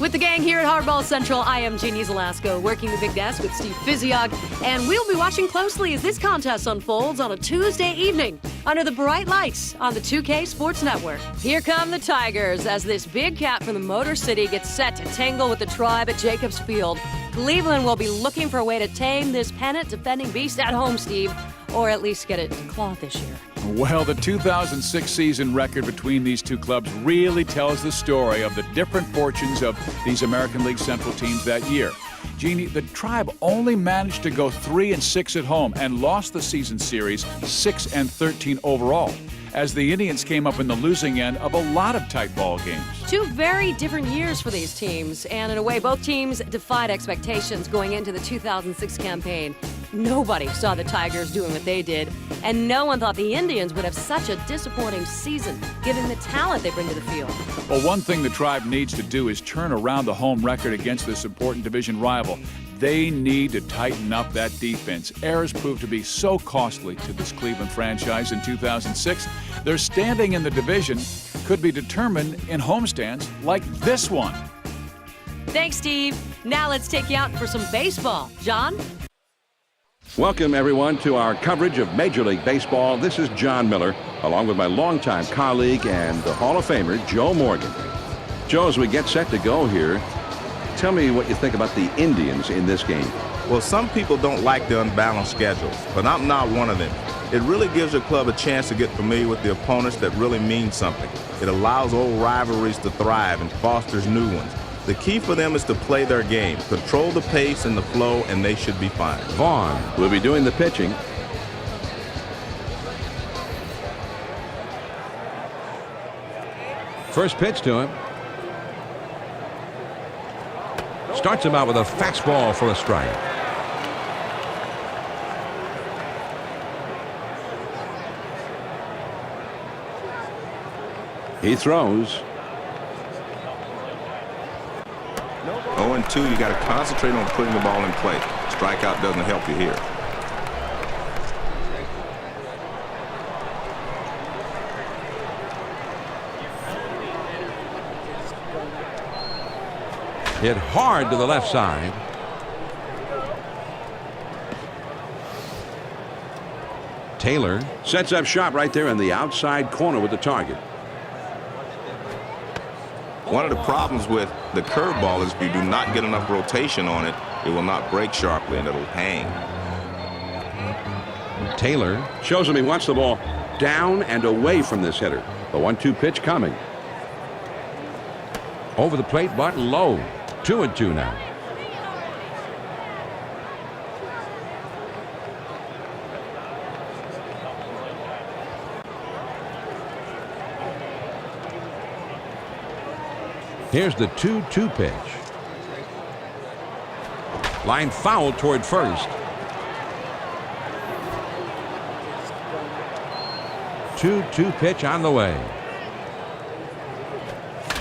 With the gang here at Hardball Central, I am Jeannie Zalasko, working the big desk with Steve Physiog, and we'll be watching closely as this contest unfolds on a Tuesday evening under the bright lights on the 2K Sports Network. Here come the Tigers as this big cat from the Motor City gets set to tangle with the Tribe at Jacobs Field. Cleveland will be looking for a way to tame this pennant-defending beast at home, Steve, or at least get it clawed this year. Well, the 2006 season record between these two clubs really tells the story of the different fortunes of these American League Central teams that year. Jeannie, the Tribe only managed to go 3-6 at home and lost the season series 6-13 overall, as the Indians came up in the losing end of a lot of tight ball games. Two very different years for these teams, and in a way, both teams defied expectations going into the 2006 campaign. Nobody saw the Tigers doing what they did, and no one thought the Indians would have such a disappointing season, given the talent they bring to the field. Well, one thing the Tribe needs to do is turn around the home record against this important division rival. They need to tighten up that defense. Errors proved to be so costly to this Cleveland franchise in 2006. Their standing in the division could be determined in homestands like this one. Thanks, Steve. Now let's take you out for some baseball. John? Welcome, everyone, to our coverage of Major League Baseball. This is John Miller, along with my longtime colleague and the Hall of Famer, Joe Morgan. Joe, as we get set to go here, tell me what you think about the Indians in this game. Well, some people don't like the unbalanced schedule, but I'm not one of them. It really gives your club a chance to get familiar with the opponents that really mean something. It allows old rivalries to thrive and fosters new ones. The key for them is to play their game, control the pace and the flow, and they should be fine. Vaughn will be doing the pitching. First pitch to him. Starts him out with a fastball for a strike. He throws. 0-2, you got to concentrate on putting the ball in play. Strikeout doesn't help you here. Hit hard to the left side. Taylor sets up shop right there in the outside corner with the target. One of the problems with the curveball is if you do not get enough rotation on it, it will not break sharply and it'll hang. Taylor shows him he wants the ball down and away from this hitter. The 1-2 pitch coming. Over the plate, but low. 2-2 now. Here's the 2-2 pitch. Line foul toward first. 2-2 pitch on the way.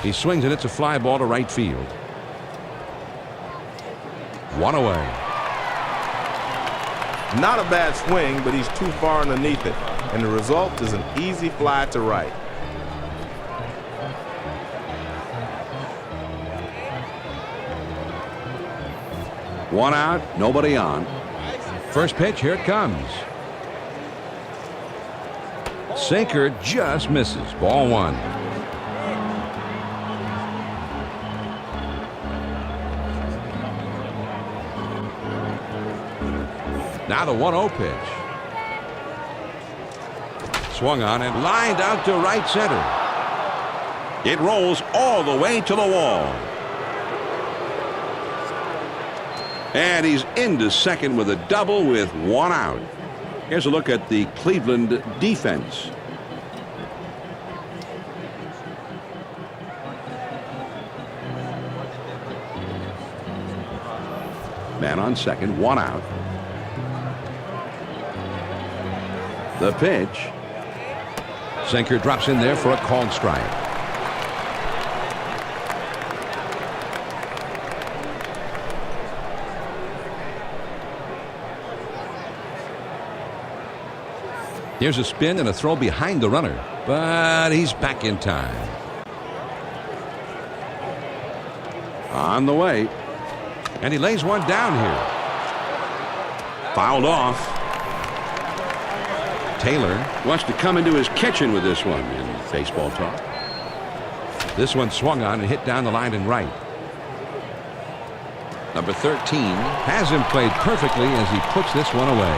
He swings and it's a fly ball to right field. One away. Not a bad swing, but he's too far underneath it, and the result is an easy fly to right. One out, nobody on. First pitch, here it comes. Sinker just misses. Ball one. Now the 1-0 pitch. Swung on and lined out to right center. It rolls all the way to the wall. And he's into second with a double with one out. Here's a look at the Cleveland defense. Man on second, one out. The pitch. Sinker drops in there for a called strike. Here's a spin and a throw behind the runner, but he's back in time. On the way. And he lays one down here. Fouled off. Taylor wants to come into his kitchen with this one in baseball talk. This one swung on and hit down the line and right. Number 13 has him played perfectly as he puts this one away.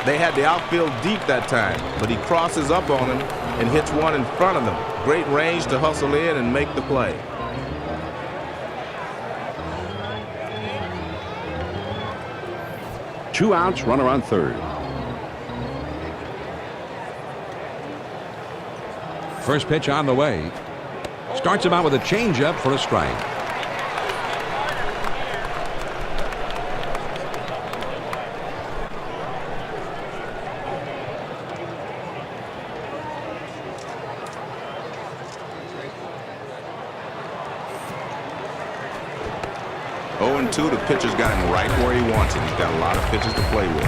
They had the outfield deep that time, but he crosses up on him and hits one in front of them. Great range to hustle in and make the play. Two outs, runner on third. First pitch on the way. Starts him out with a changeup for a strike. The pitcher's got him right where he wants him. He's got a lot of pitches to play with.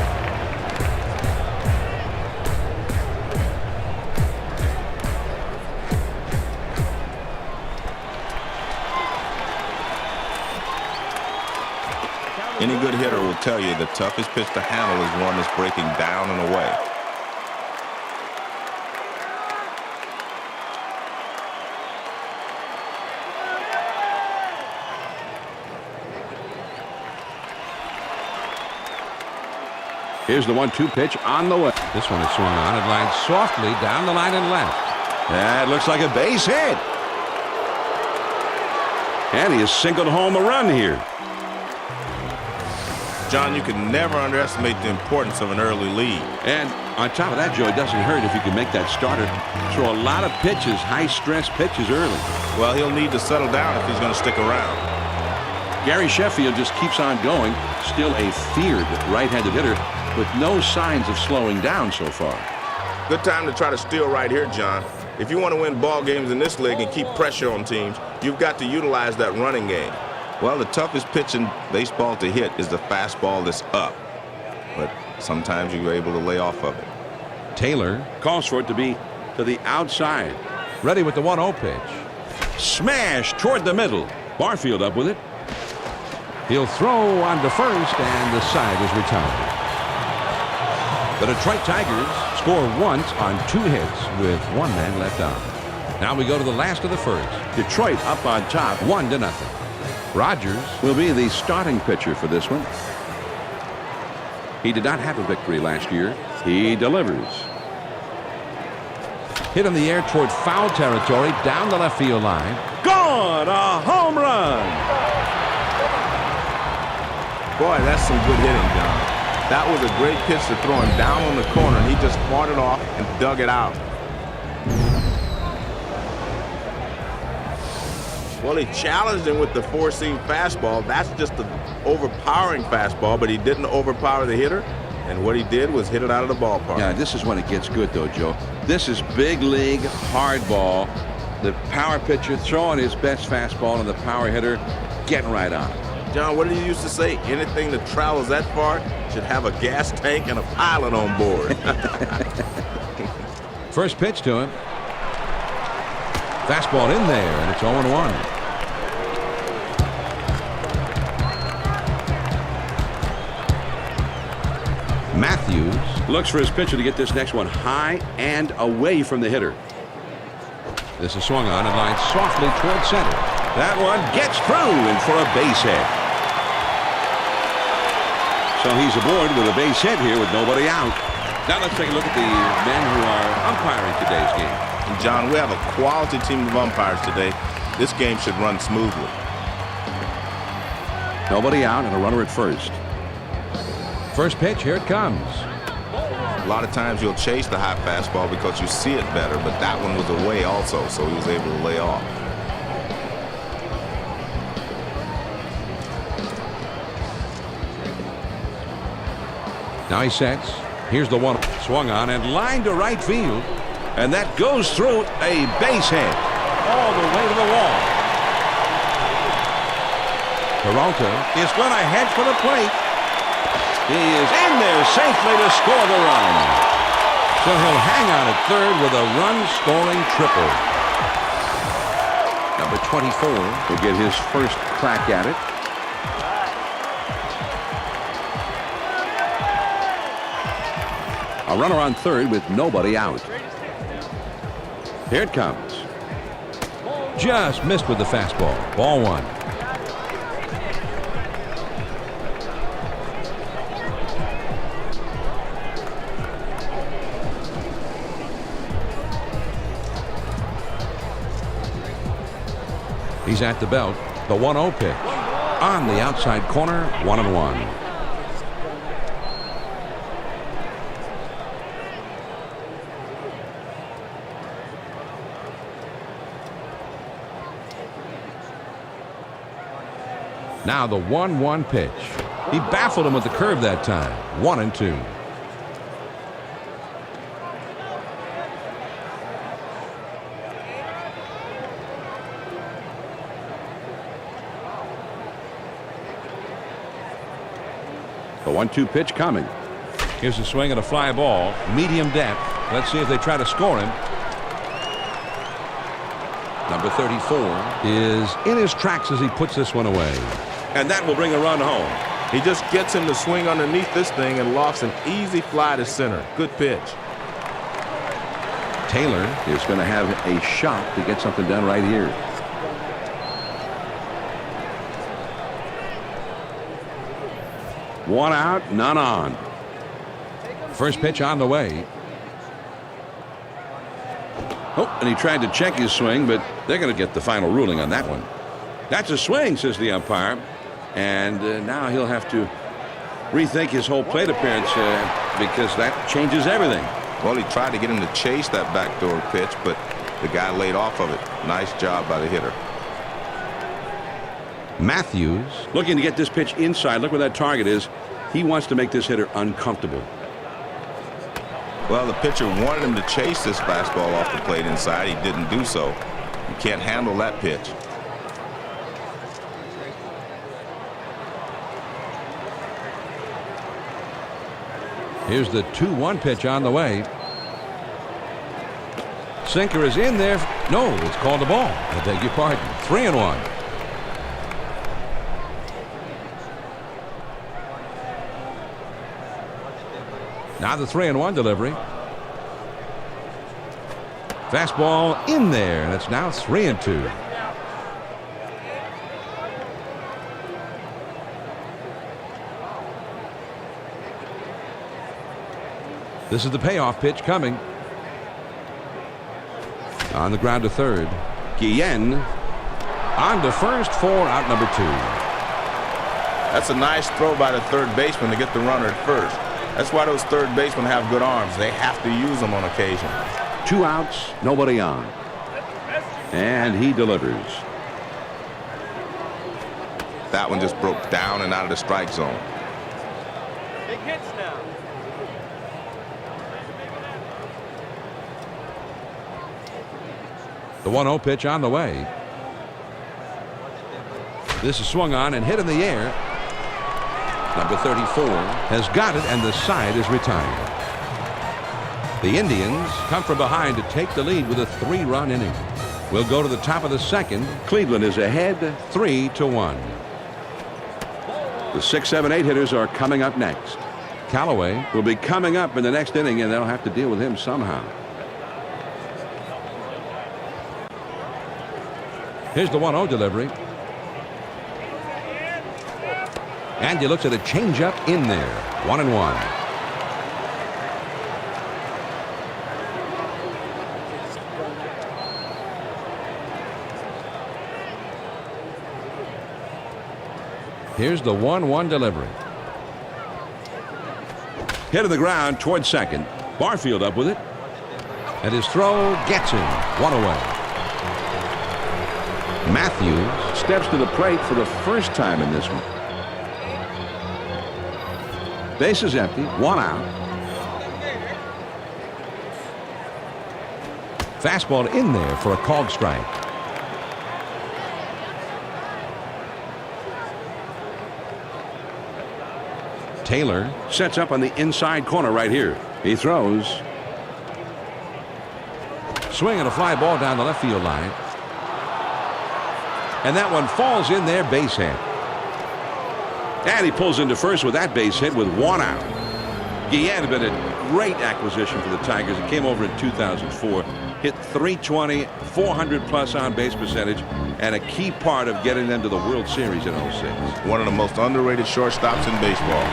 Any good hitter will tell you the toughest pitch to handle is one that's breaking down and away. Here's the 1-2 pitch on the way. This one is swung on and lined softly down the line and left. That looks like a base hit. And he has singled home a run here. John, you can never underestimate the importance of an early lead. And on top of that, Joe, it doesn't hurt if you can make that starter throw a lot of pitches, high-stress pitches early. Well, he'll need to settle down if he's going to stick around. Gary Sheffield just keeps on going. Still a feared right-handed hitter with no signs of slowing down so far. Good time to try to steal right here, John. If you want to win ball games in this league and keep pressure on teams, you've got to utilize that running game. Well, the toughest pitch in baseball to hit is the fastball that's up. But sometimes you're able to lay off of it. Taylor calls for it to be to the outside. Ready with the 1-0 pitch. Smash toward the middle. Barfield up with it. He'll throw on to first, and the side is retired. The Detroit Tigers score once on 2 hits with 1 man left on. Now we go to the last of the first. Detroit up on top, 1-0. Rogers will be the starting pitcher for this one. He did not have a victory last year. He delivers. Hit in the air toward foul territory down the left field line. Gone! A home run! Boy, that's some good hitting, John. That was a great pitch to throw him down on the corner, and he just fought it off and dug it out. Well, he challenged him with the 4-seam fastball. That's just an overpowering fastball, but he didn't overpower the hitter. And what he did was hit it out of the ballpark. Yeah, this is when it gets good, though, Joe. This is big league hard ball. The power pitcher throwing his best fastball, and the power hitter getting right on it. John, what did you used to say? Anything that travels that far should have a gas tank and a pilot on board. First pitch to him. Fastball in there, and it's 0-1. Matthews looks for his pitcher to get this next one high and away from the hitter. This is swung on and lined softly toward center. That one gets through and for a base hit. So he's aboard with a base hit here with nobody out. Now let's take a look at the men who are umpiring today's game. And John, we have a quality team of umpires today. This game should run smoothly. Nobody out and a runner at first. First pitch, here it comes. A lot of times you'll chase the high fastball because you see it better, but that one was away also, so he was able to lay off. Now he sets. Here's the one swung on and lined to right field. And that goes through a base hit all the way to the wall. Peralta is going to head for the plate. He is in there safely to score the run. So he'll hang on at third with a run-scoring triple. Number 24. Will get his first crack at it. A runner on third with nobody out. Here it comes. Just missed with the fastball. Ball one. He's at the belt. The 1-0 pitch. On the outside corner, 1-1. Now the 1-1 pitch. He baffled him with the curve that time. 1-2. The 1-2 pitch coming. Here's a swing at a fly ball. Medium depth. Let's see if they try to score him. Number 34 is in his tracks as he puts this one away. And that will bring a run home. He just gets him to swing underneath this thing and lofts an easy fly to center. Good pitch. Taylor is going to have a shot to get something done right here. One out, none on. First pitch on the way. Oh, and he tried to check his swing, but they're going to get the final ruling on that one. That's a swing, says the umpire. And now he'll have to rethink his whole plate appearance because that changes everything. Well, he tried to get him to chase that backdoor pitch, but the guy laid off of it. Nice job by the hitter. Matthews looking to get this pitch inside. Look where that target is. He wants to make this hitter uncomfortable. Well, the pitcher wanted him to chase this fastball off the plate inside. He didn't do so. You can't handle that pitch. Here's the 2-1 pitch on the way. Sinker is in there. No, it's called a ball. I beg your pardon. 3-1. Now the 3-1 delivery. Fastball in there, and it's now 3-2. This is the payoff pitch coming. On the ground to third. Guillen On to first for out number 2. That's a nice throw by the third baseman to get the runner at first. That's why those third basemen have good arms. They have to use them on occasion. 2 outs, nobody on. And he delivers. That one just broke down and out of the strike zone. Big hits now. The 1-0 pitch on the way. This is swung on and hit in the air. Number 34 has got it, and the side is retired. The Indians come from behind to take the lead with a 3-run inning. We'll go to the top of the second. Cleveland is ahead 3-1. The 6, 7, 8 hitters are coming up next. Callaway Will be coming up in the next inning, and they'll have to deal with him somehow. Here's the 1-0 delivery. And he looks at a changeup in there. 1-1. Here's the 1-1 delivery. Hit on the ground towards second. Barfield up with it. And his throw gets him. 1 away. Matthews Steps to the plate for the first time in this one. Base is empty. 1 out. fastball in there for a called strike. Taylor Sets up on the inside corner right here. He throws. swing and a fly ball down the left field line. And that one falls in there, base hit. And he pulls into first with that base hit with one out. Guillen had been a great acquisition for the Tigers. He came over in 2004, hit .320, 400+ on-base percentage, and a key part of getting them to the World Series in '06. One of the most underrated shortstops in baseball.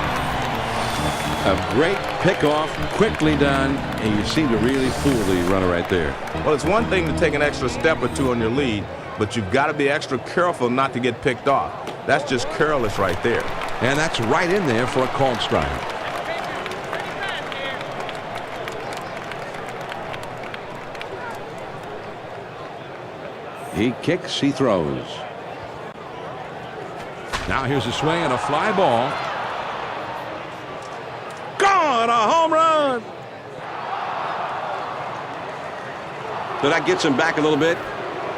A great pickoff, quickly done, and you seem to really fool the runner right there. Well, it's one thing to take an extra step or two on your lead, but you've got to be extra careful not to get picked off. That's just careless right there. And that's right in there for a called strike. He kicks, he throws. Now here's a swing and a fly ball. Gone, a home run! So that gets him back a little bit.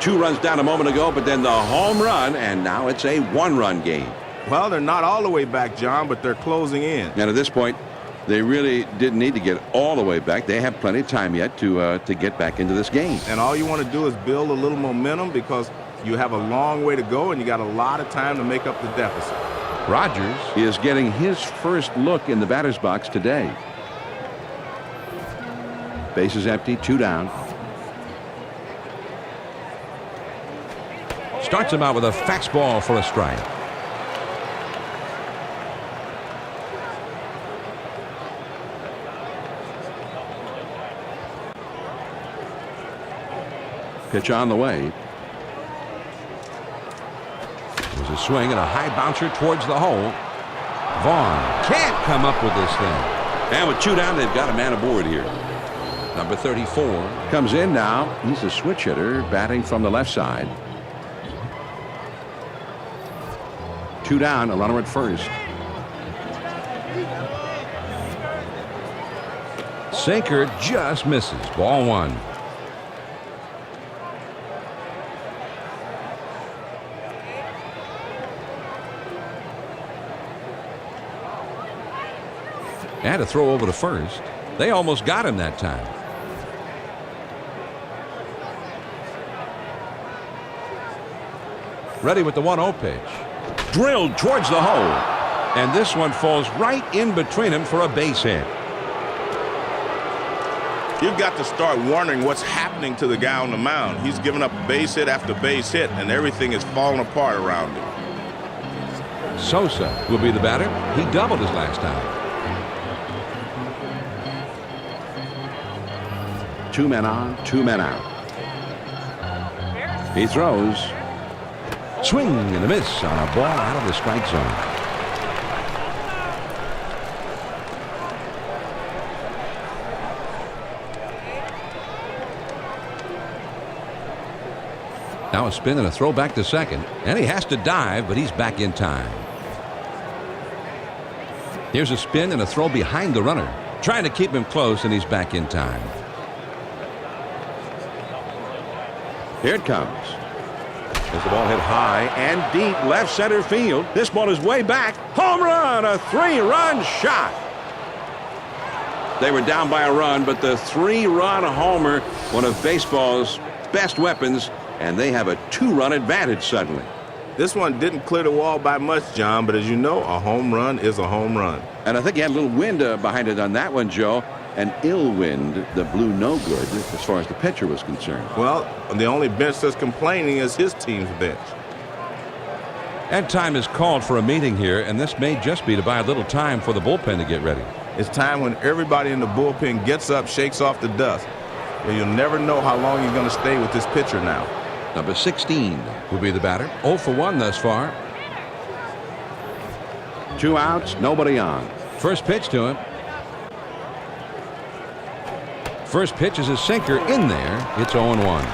2 runs down a moment ago, but then the home run, and now it's a 1-run game. Well, they're not all the way back, John, but they're closing in. And at this point, they really didn't need to get all the way back. They have plenty of time yet to get back into this game. And all you want to do is build a little momentum because you have a long way to go and you got a lot of time to make up the deficit. Rogers Is getting his first look in the batter's box today. Base is empty, 2 down. starts him out with a fastball for a strike. Pitch on the way. There's a swing and a high bouncer towards the hole. Vaughn can't come up with this thing. And with 2 down, they've got a man aboard here. Number 34 comes in now. He's a switch hitter batting from the left side. 2 down, a runner at first. Sinker just misses. Ball 1. And a throw over to first. They almost got him that time. Ready with the 1-0 pitch. Drilled towards the hole. And this one falls right in between them for a base hit. You've got to start wondering what's happening to the guy on the mound. He's giving up base hit after base hit, and everything is falling apart around him. Sosa will be the batter. He doubled his last time. 2 men on, 2 men out. He throws. Swing and a miss on a ball out of the strike zone. Now a spin and a throw back to second. And he has to dive, but he's back in time. Here's a spin and a throw behind the runner. Trying to keep him close, and he's back in time. Here it comes. As the ball hit high and deep left center field. This ball is way back. Home run, a 3-run shot. They were down by a run, but the 3-run homer, one of baseball's best weapons, and they have a 2-run advantage suddenly. This one didn't clear the wall by much, John, but as you know, a home run is a home run. And I think he had a little wind behind it on that one, Joe. An ill wind that blew no good as far as the pitcher was concerned. Well, the only bench that's complaining is his team's bench. And time is called for a meeting here, and this may just be to buy a little time for the bullpen to get ready. It's time when everybody in the bullpen gets up, shakes off the dust. And you'll never know how long you're going to stay with this pitcher now. Number 16 will be the batter. 0 for 1 thus far. 2 outs, nobody on. First pitch to him. First pitch is a sinker in there. It's 0-1.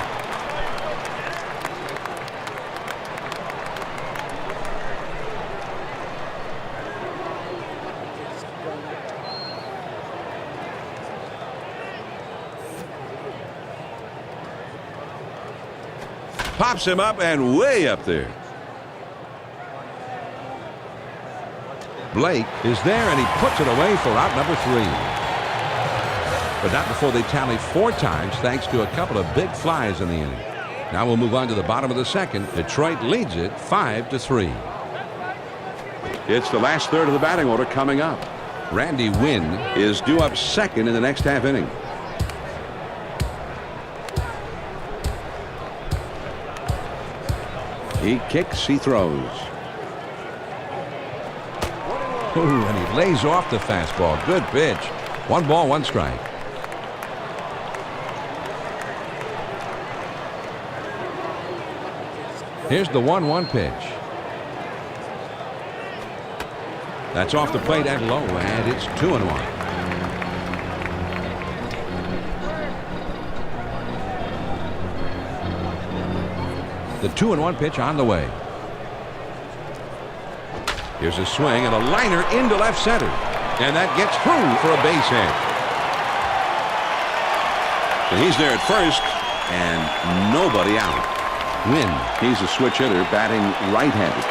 Pops him up and way up there. Blake is there, and he puts it away for out number 3. But not before they tally 4 times thanks to a couple of big flies in the inning. Now we'll move on to the bottom of the second. Detroit leads it 5-3. It's the last third of the batting order coming up. Randy Wynn Is due up second in the next half inning. He kicks, he throws. Ooh, and he lays off the fastball. Good pitch. 1 ball, 1 strike. Here's the 1-1 pitch. That's off the plate and low, and it's 2-1. The 2-1 pitch on the way. Here's a swing and a liner into left center. And that gets through for a base hit. So he's there at first, and nobody out. Wynn. He's a switch hitter, batting right-handed.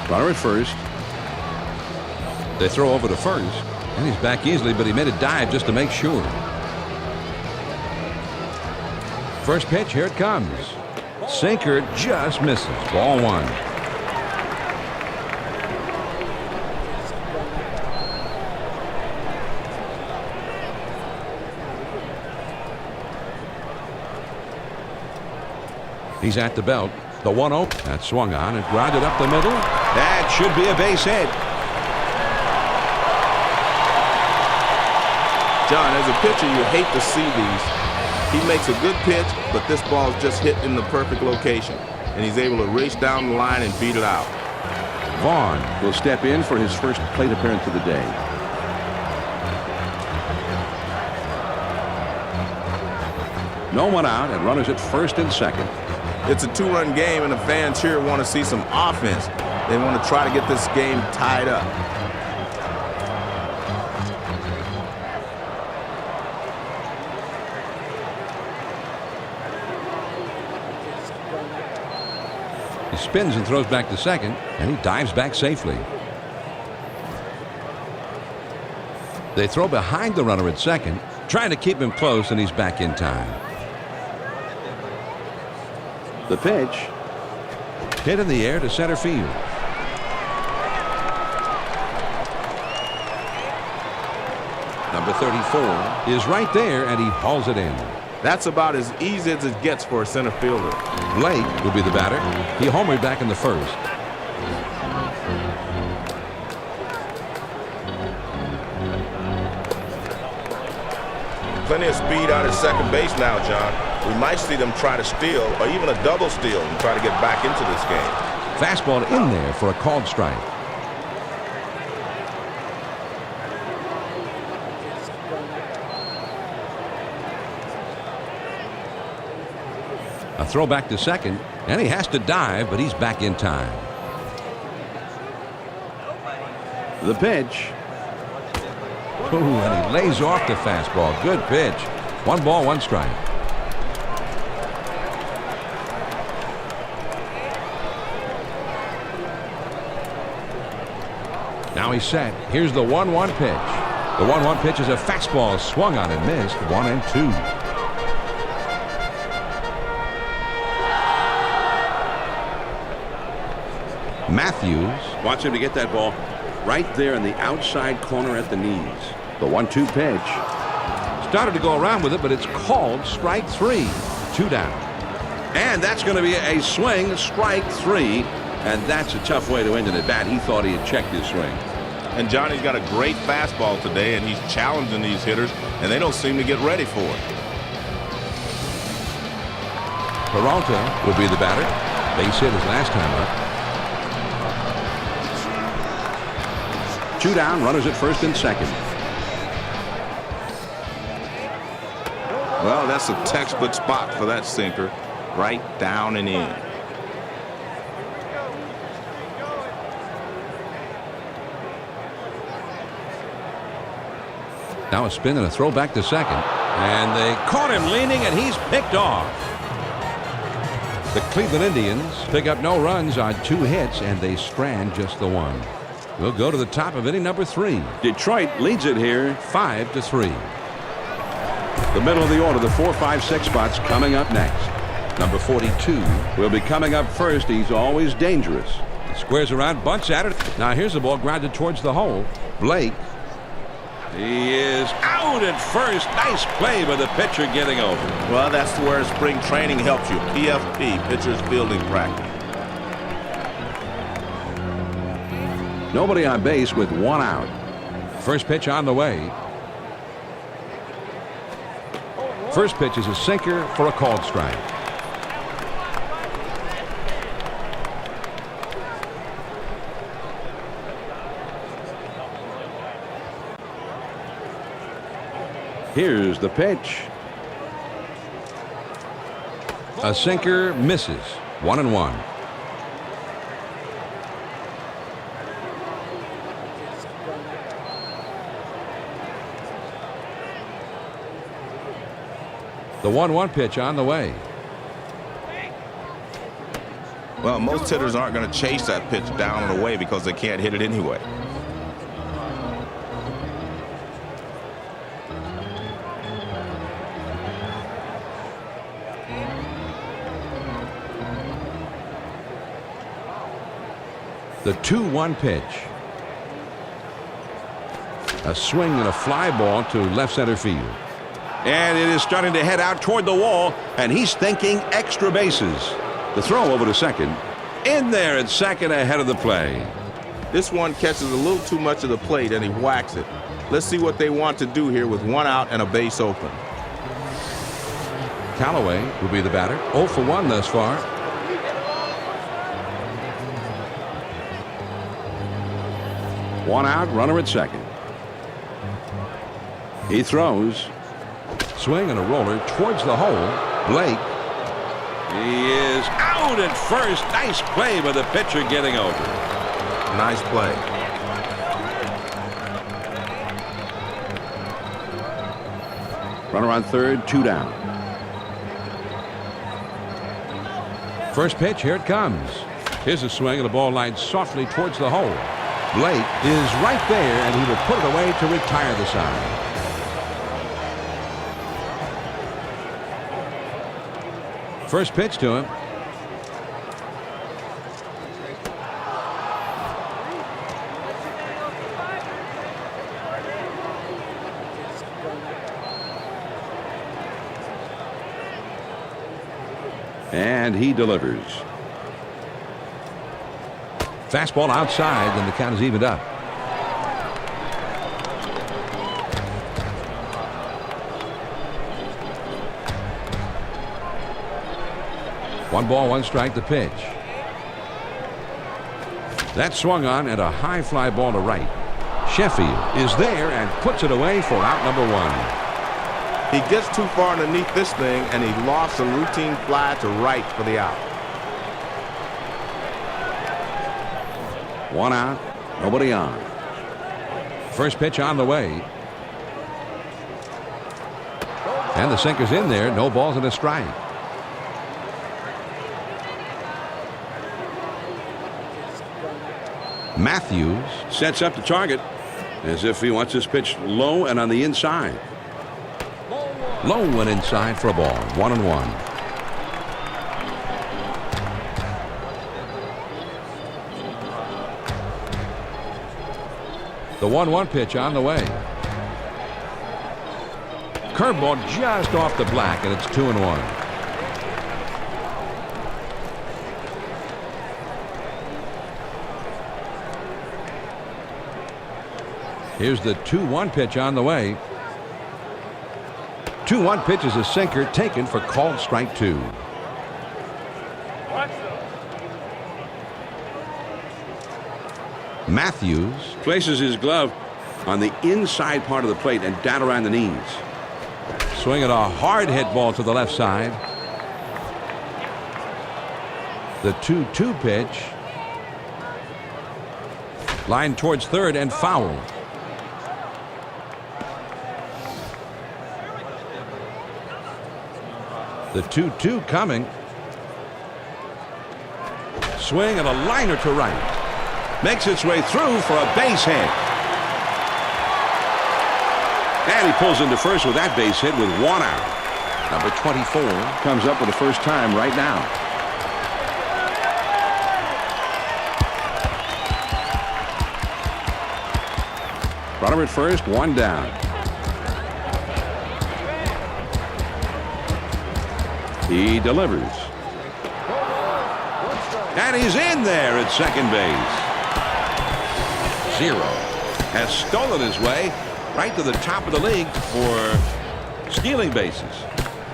Runner at first. They throw over to first, and he's back easily, but he made a dive just to make sure. First pitch, here it comes. Sinker just misses. Ball 1. He's at the belt. The 1-0. That swung on and grounded up the middle. That should be a base hit. John, as a pitcher, you hate to see these. He makes a good pitch, but this ball's just hit in the perfect location, and he's able to race down the line and beat it out. Vaughn will step in for his first plate appearance of the day. No one out, and runners at first and second. It's a 2-run game, and the fans here want to see some offense. They want to try to get this game tied up. He spins and throws back to second, and he dives back safely. They throw behind the runner at second, trying to keep him close, and he's back in time. The pitch. Hit in the air to center field. Number 34 is right there, and he hauls it in. That's about as easy as it gets for a center fielder. Blake will be the batter. He homered back in the first. Plenty of speed out at second base now, John. We might see them try to steal or even a double steal and try to get back into this game. Fastball in there for a called strike. A throw back to second, and he has to dive, but he's back in time. The pitch. Ooh, and he lays off the fastball. Good pitch. 1 ball, 1 strike. Now he's set. Here's the 1-1 pitch. The 1-1 pitch is a fastball swung on and missed. 1-2. Matthews Wants him to get that ball right there in the outside corner at the knees. The 1-2 pitch. started to go around with it, but it's called strike 3. 2 down. And that's going to be a swing, strike 3. And that's a tough way to end an at-bat. He thought he had checked his swing. And Johnny's got a great fastball today, and he's challenging these hitters, and they don't seem to get ready for it. Peralta would be the batter. Base hit his last time up. 2 down, runners at first and second. Well, that's a textbook spot for that sinker. Right down and in. Now a spin and a throw back to second. And they caught him leaning, and he's picked off. The Cleveland Indians pick up no runs on 2 hits, and they strand just the 1. We'll go to the top of inning number 3. Detroit leads it here. 5-3. The middle of the order, the 4, 5, 6 spots coming up next. Number 42 will be coming up first. He's always dangerous. squares around, bunts at it. Now here's the ball grounded towards the hole. Blake. He is out at first. Nice play by the pitcher getting over. Well, that's where spring training helps you. PFP, pitcher's fielding practice. Nobody on base with 1 out. First pitch on the way. First pitch is a sinker for a called strike. Here's the pitch. A sinker misses. 1-1. The 1-1 pitch on the way. Well, most hitters aren't going to chase that pitch down and away because they can't hit it anyway. The 2-1 pitch. A swing and a fly ball to left center field. And it is starting to head out toward the wall, and he's thinking extra bases. The throw over to second. In there at second ahead of the play. This one catches a little too much of the plate, and he whacks it. Let's see what they want to do here with 1 out and a base open. Callaway will be the batter. 0 for 1 thus far. One out, runner at second. He throws. Swing and a roller towards the hole. Blake. He is out at first. Nice play by the pitcher getting over. Nice play. Runner on third, 2 down. First pitch, here it comes. Here's a swing and the ball lined softly towards the hole. Blake is right there, and he will put it away to retire the side. First pitch to him. And he delivers. Fastball outside, and the count is evened up. One ball, 1 strike, the pitch. That swung on and a high fly ball to right. Sheffield is there and puts it away for out number 1. He gets too far underneath this thing, and he lost a routine fly to right for the out. 1 out, nobody on. First pitch on the way. And the sinker's in there. No balls and a strike. Matthews Sets up the target as if he wants this pitch low and on the inside. low and inside for a ball. 1-1. The 1-1 pitch on the way. Curveball just off the black, and it's 2-1. Here's the 2-1 pitch on the way. 2-1 pitch is a sinker taken for called strike 2. Matthews Places his glove on the inside part of the plate and down around the knees. swinging a hard hit ball to the left side. The 2-2 pitch. Line towards third and foul. The 2-2 coming. Swing and a liner to right. Makes its way through for a base hit. And he pulls into first with that base hit with one out. Number 24 Comes up for the first time right now. Runner at first, one down. He delivers. And he's in there at second base. Zero has stolen his way right to the top of the league for stealing bases.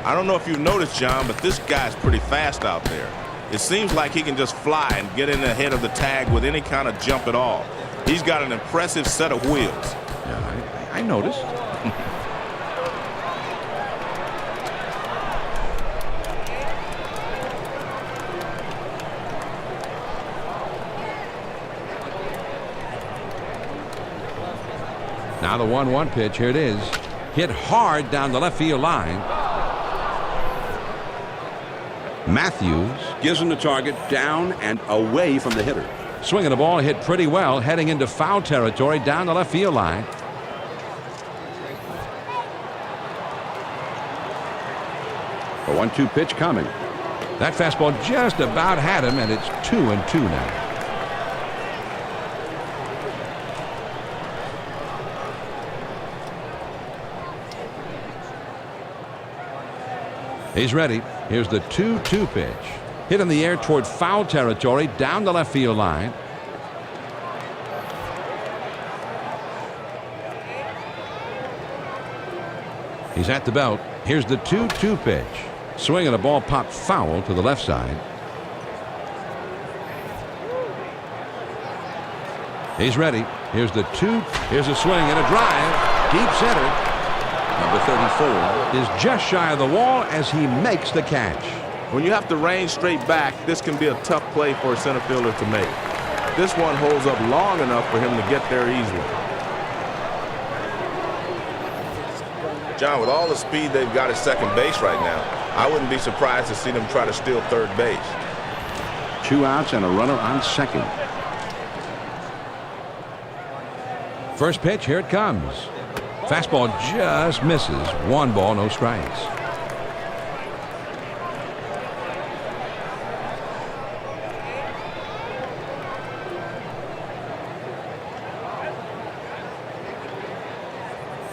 I don't know if you've noticed, John, but this guy's pretty fast out there. It seems like he can just fly and get in ahead of the tag with any kind of jump at all. He's got an impressive set of wheels. Yeah, I noticed. Now the 1-1 pitch. Here it is. Hit hard down the left field line. Matthews Gives him the target down and away from the hitter. swinging the ball, hit pretty well, heading into foul territory down the left field line. A 1-2 pitch coming. That fastball just about had him, and it's 2-2 now. He's ready. Here's the 2-2 pitch. Hit in the air toward foul territory down the left field line. He's at the belt. Here's the 2-2 pitch. Swing and a ball popped foul to the left side. He's ready. Here's the 2. Here's a swing and a drive. Deep center. Number 34 is just shy of the wall as he makes the catch. When you have to range straight back, this can be a tough play for a center fielder to make. This one holds up long enough for him to get there easily. John, with all the speed they've got at second base right now, I wouldn't be surprised to see them try to steal third base. 2 outs and a runner on second. First pitch, here it comes. Fastball just misses. 1 ball, no strikes.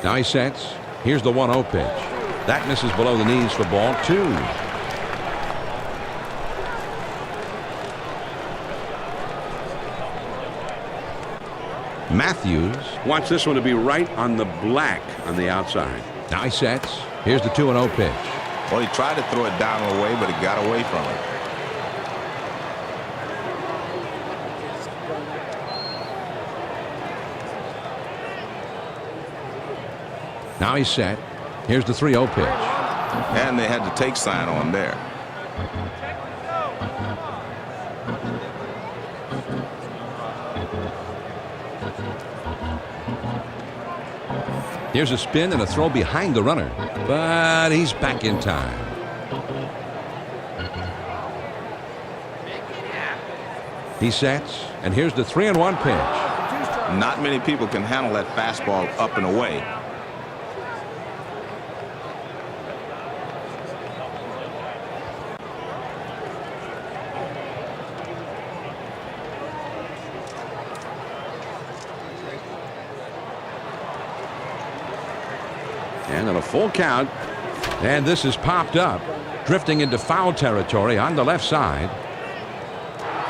Now he sets. Here's the 1-0 pitch. That misses below the knees for ball 2. Matthews Wants this one to be right on the black on the outside. now he sets. Here's the 2-0 pitch. Well, he tried to throw it down and away, but it got away from him. Now he's set. Here's the 3-0 pitch. And they had the take sign on there. Here's a spin and a throw behind the runner, but he's back in time. He sets, and here's the 3-1 pitch. Not many people can handle that fastball up and away. And on a full count. And this is popped up, drifting into foul territory on the left side.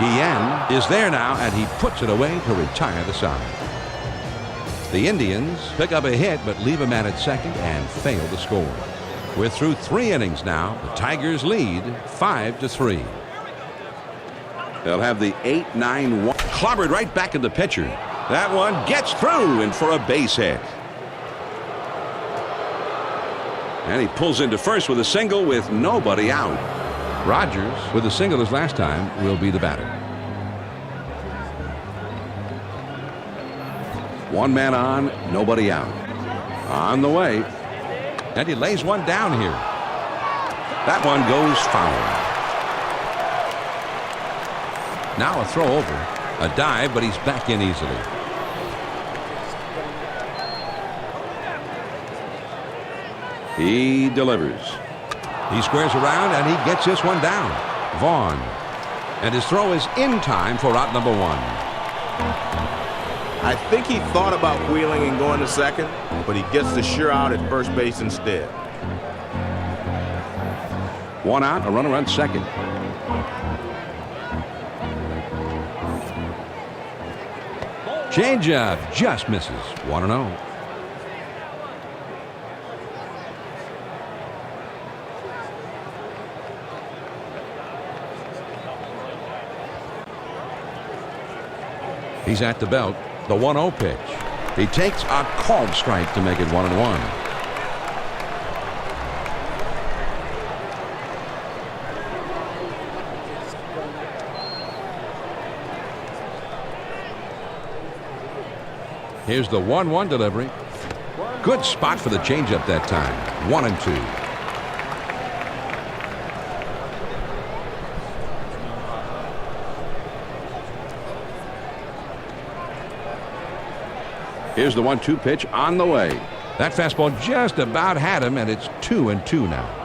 Guillen is there now, and he puts it away to retire the side. The Indians pick up a hit, but leave a man at second and fail to score. We're through 3 innings now. The Tigers lead 5-3. They'll have the 8-9-1. Clobbered right back at the pitcher. That one gets through and for a base hit. And he pulls into first with a single with nobody out. Rogers, with a single his last time, will be the batter. 1 man on, nobody out. On the way. And he lays one down here. That one goes foul. Now a throw over. A dive, but he's back in easily. He delivers. He squares around and he gets this one down. Vaughn. And his throw is in time for out number 1. I think he thought about wheeling and going to second, but he gets the sure out at first base instead. 1 out, a runner on second. Changeup just misses. 1-0. He's at the belt. The 1-0 pitch. He takes a called strike to make it 1-1. Here's the 1-1 delivery. Good spot for the changeup that time. 1-2. Here's the 1-2 pitch on the way. That fastball just about had him, and it's 2-2 now.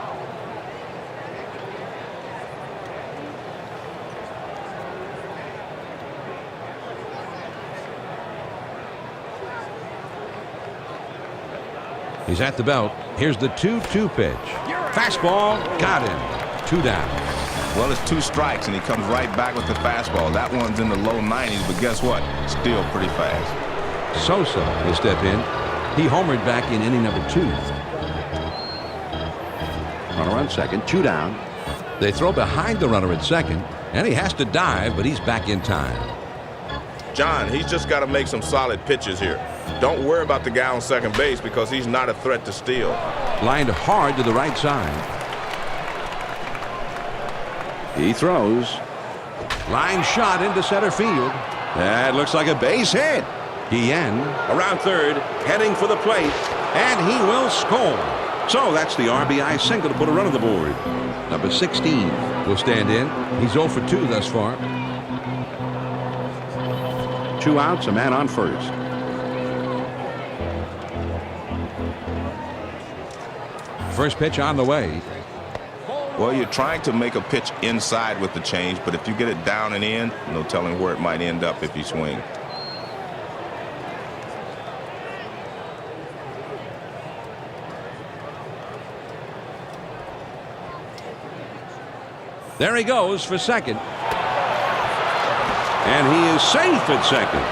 He's at the belt. Here's the 2-2 pitch. Fastball, got him. 2 down. Well, it's 2 strikes, and he comes right back with the fastball. That one's in the low 90s, but guess what? Still pretty fast. Sosa will step in. He homered back in inning number 2. Runner on second, 2 down. They throw behind the runner at second, and he has to dive, but he's back in time. John, he's just got to make some solid pitches here. Don't worry about the guy on second base because he's not a threat to steal. Lined hard to the right side. He throws. Line shot into center field. That looks like a base hit. Guillen Around third, heading for the plate. and he will score. So that's the RBI single to put a run on the board. Number 16 will stand in. He's 0 for 2 thus far. 2 outs, a man on first. First pitch on the way. Well, you're trying to make a pitch inside with the change, but if you get it down and in, no telling where it might end up if you swing. There he goes for second. And he is safe at second.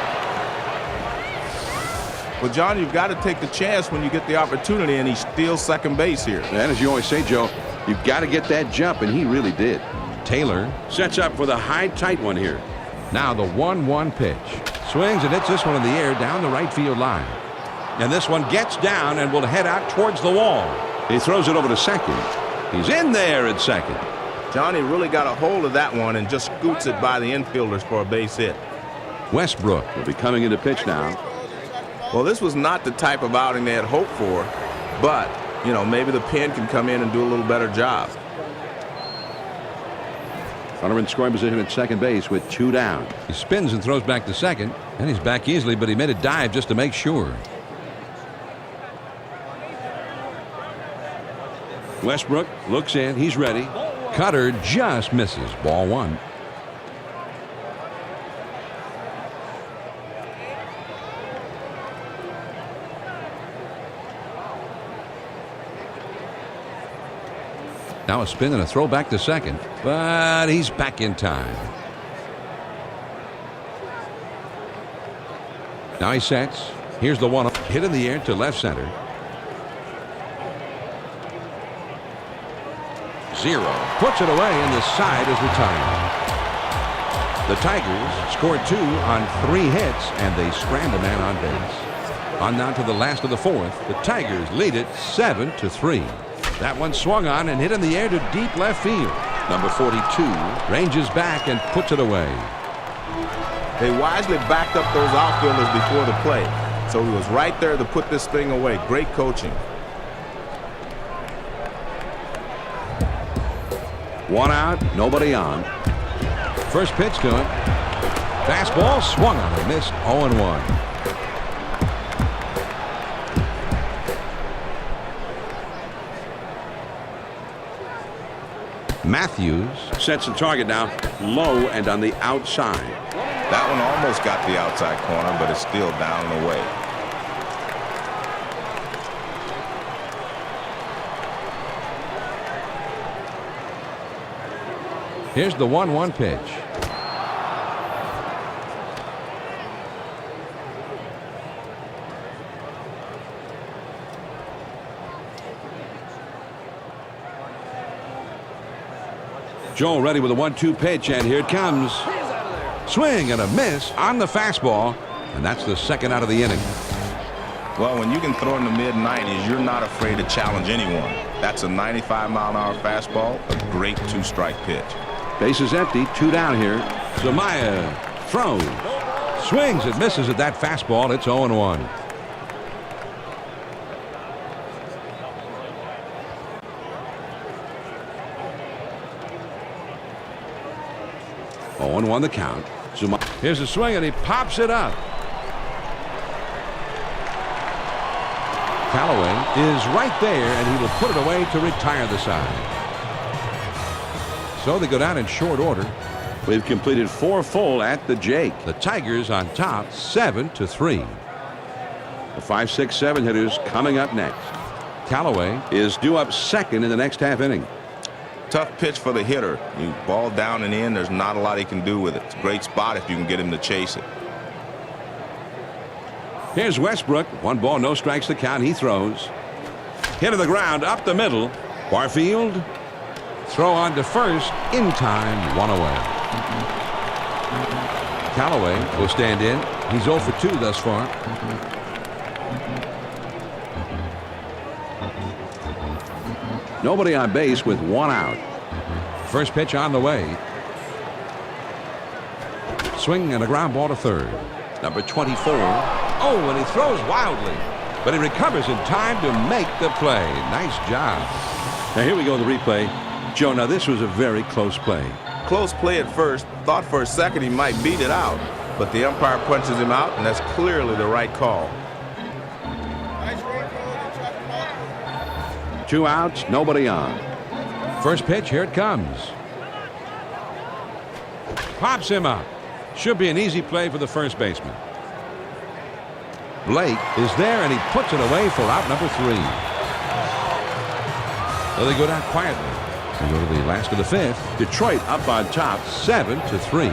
Well, John, you've got to take the chance when you get the opportunity, and he steals second base here. And as you always say, Joe, you've got to get that jump, and he really did. Taylor Sets up for the high, tight one here. now the 1-1 pitch. Swings and hits this one in the air down the right field line. And this one gets down and will head out towards the wall. He throws it over to second. He's in there at second. Johnny really got a hold of that one and just scoots it by the infielders for a base hit. Westbrook Will be coming into pitch now. Well, this was not the type of outing they had hoped for, but, you know, maybe the pen can come in and do a little better job. Runner in scoring position at second base with 2 down. He spins and throws back to second, and he's back easily, but he made a dive just to make sure. Westbrook looks in. He's ready. Cutter just misses. Ball 1. Now a spin and a throw back to second, but he's back in time. Now he sets. Here's the 1 hit in the air to left center. 0. Puts it away, and the side is retired. The Tigers scored 2 on 3 hits, and they strand a man on base. On now to the last of the 4th. The Tigers lead it 7-3. That one swung on and hit in the air to deep left field. Number 42 ranges back and puts it away. They wisely backed up those outfielders before the play, so he was right there to put this thing away. Great coaching. 1 out, nobody on. First pitch to him. Fastball swung on and missed. 0-1. Matthews sets the target now low and on the outside. That one almost got the outside corner, but it's still down and away. Here's the 1-1 pitch. Joel ready with a 1-2 pitch, and here it comes. Swing and a miss on the fastball, and that's the second out of the inning. Well, when you can throw in the mid-90s, you're not afraid to challenge anyone. That's a 95-mile-an-hour fastball, a great two-strike pitch. Bases empty, 2 down here. Zamaya throws. Swings and misses at that fastball. It's 0-1. On the count. Here's a swing, and he pops it up. Callaway is right there, and he will put it away to retire the side. So they go down in short order. We've completed 4 full at the Jake. The Tigers on top, 7-3. The 5, 6, 7 hitters coming up next. Callaway is due up second in the next half inning. Tough pitch for the hitter. You ball down and in, there's not a lot he can do with it. It's a great spot if you can get him to chase it. Here's Westbrook. 1 ball, no strikes to count. He throws. Hit to the ground, up the middle. Barfield. Throw on to first. In time, 1 away. Callaway will stand in. He's 0 for 2 thus far. Nobody on base with 1 out. First pitch on the way. Swing and a ground ball to third. Number 24. Oh, and he throws wildly, but he recovers in time to make the play. Nice job. Now here we go, the replay. Joe, now this was a very close play. Close play at first. Thought for a second he might beat it out, but the umpire punches him out, and that's clearly the right call. 2 outs, nobody on. First pitch, here it comes. Pops him up. Should be an easy play for the first baseman. Blake is there, and he puts it away for out number 3. So they go down quietly. We go to the last of the 5th. Detroit up on top, 7-3.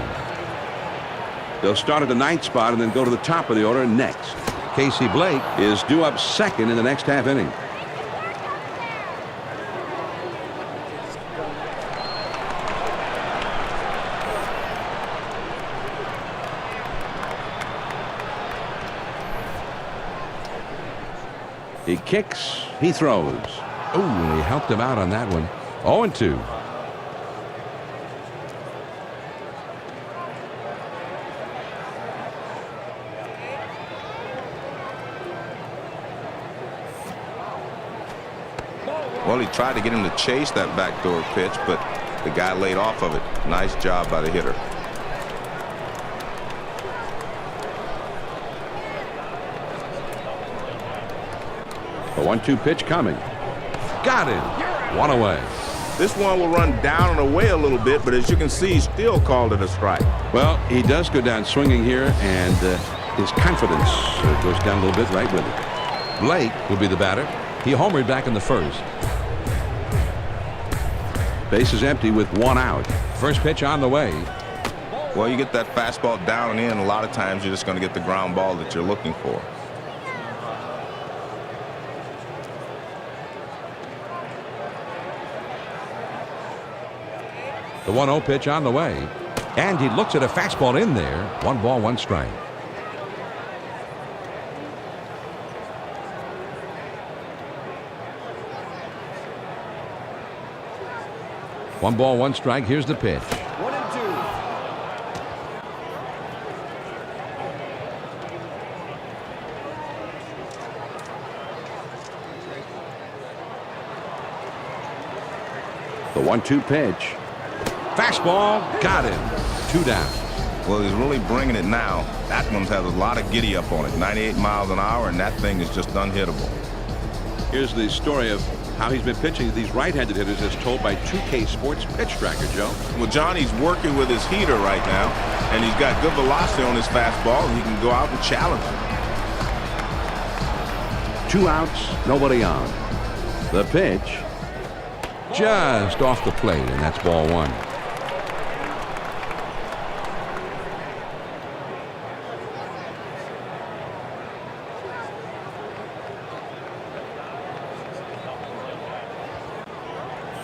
They'll start at the 9th spot and then go to the top of the order next. Casey Blake is due up second in the next half inning. He kicks, he throws. Oh, he helped him out on that one. 0-2. Well, he tried to get him to chase that backdoor pitch, but the guy laid off of it. Nice job by the hitter. The 1-2 pitch coming. Got him. 1 away. This one will run down and away a little bit, but as you can see, he still called it a strike. Well, he does go down swinging here, and his confidence goes down a little bit right with it. Blake will be the batter. He homered back in the first. Base is empty with 1 out. First pitch on the way. Well, you get that fastball down and in, a lot of times you're just going to get the ground ball that you're looking for. The 1-0 pitch on the way. And he looks at a fastball in there. 1 ball, 1 strike. One ball, 1 strike. Here's the pitch. 1-2. The 1-2 pitch. Fastball, got him. 2 down. Well, he's really bringing it now. That one has a lot of giddy up on it. 98 miles an hour, and that thing is just unhittable. Here's the story of how he's been pitching to these right-handed hitters as told by 2K Sports Pitch Tracker, Joe. Well, Johnny's working with his heater right now, and he's got good velocity on his fastball, and he can go out and challenge him. 2 outs, nobody on. The pitch. Just off the plate, and that's ball 1.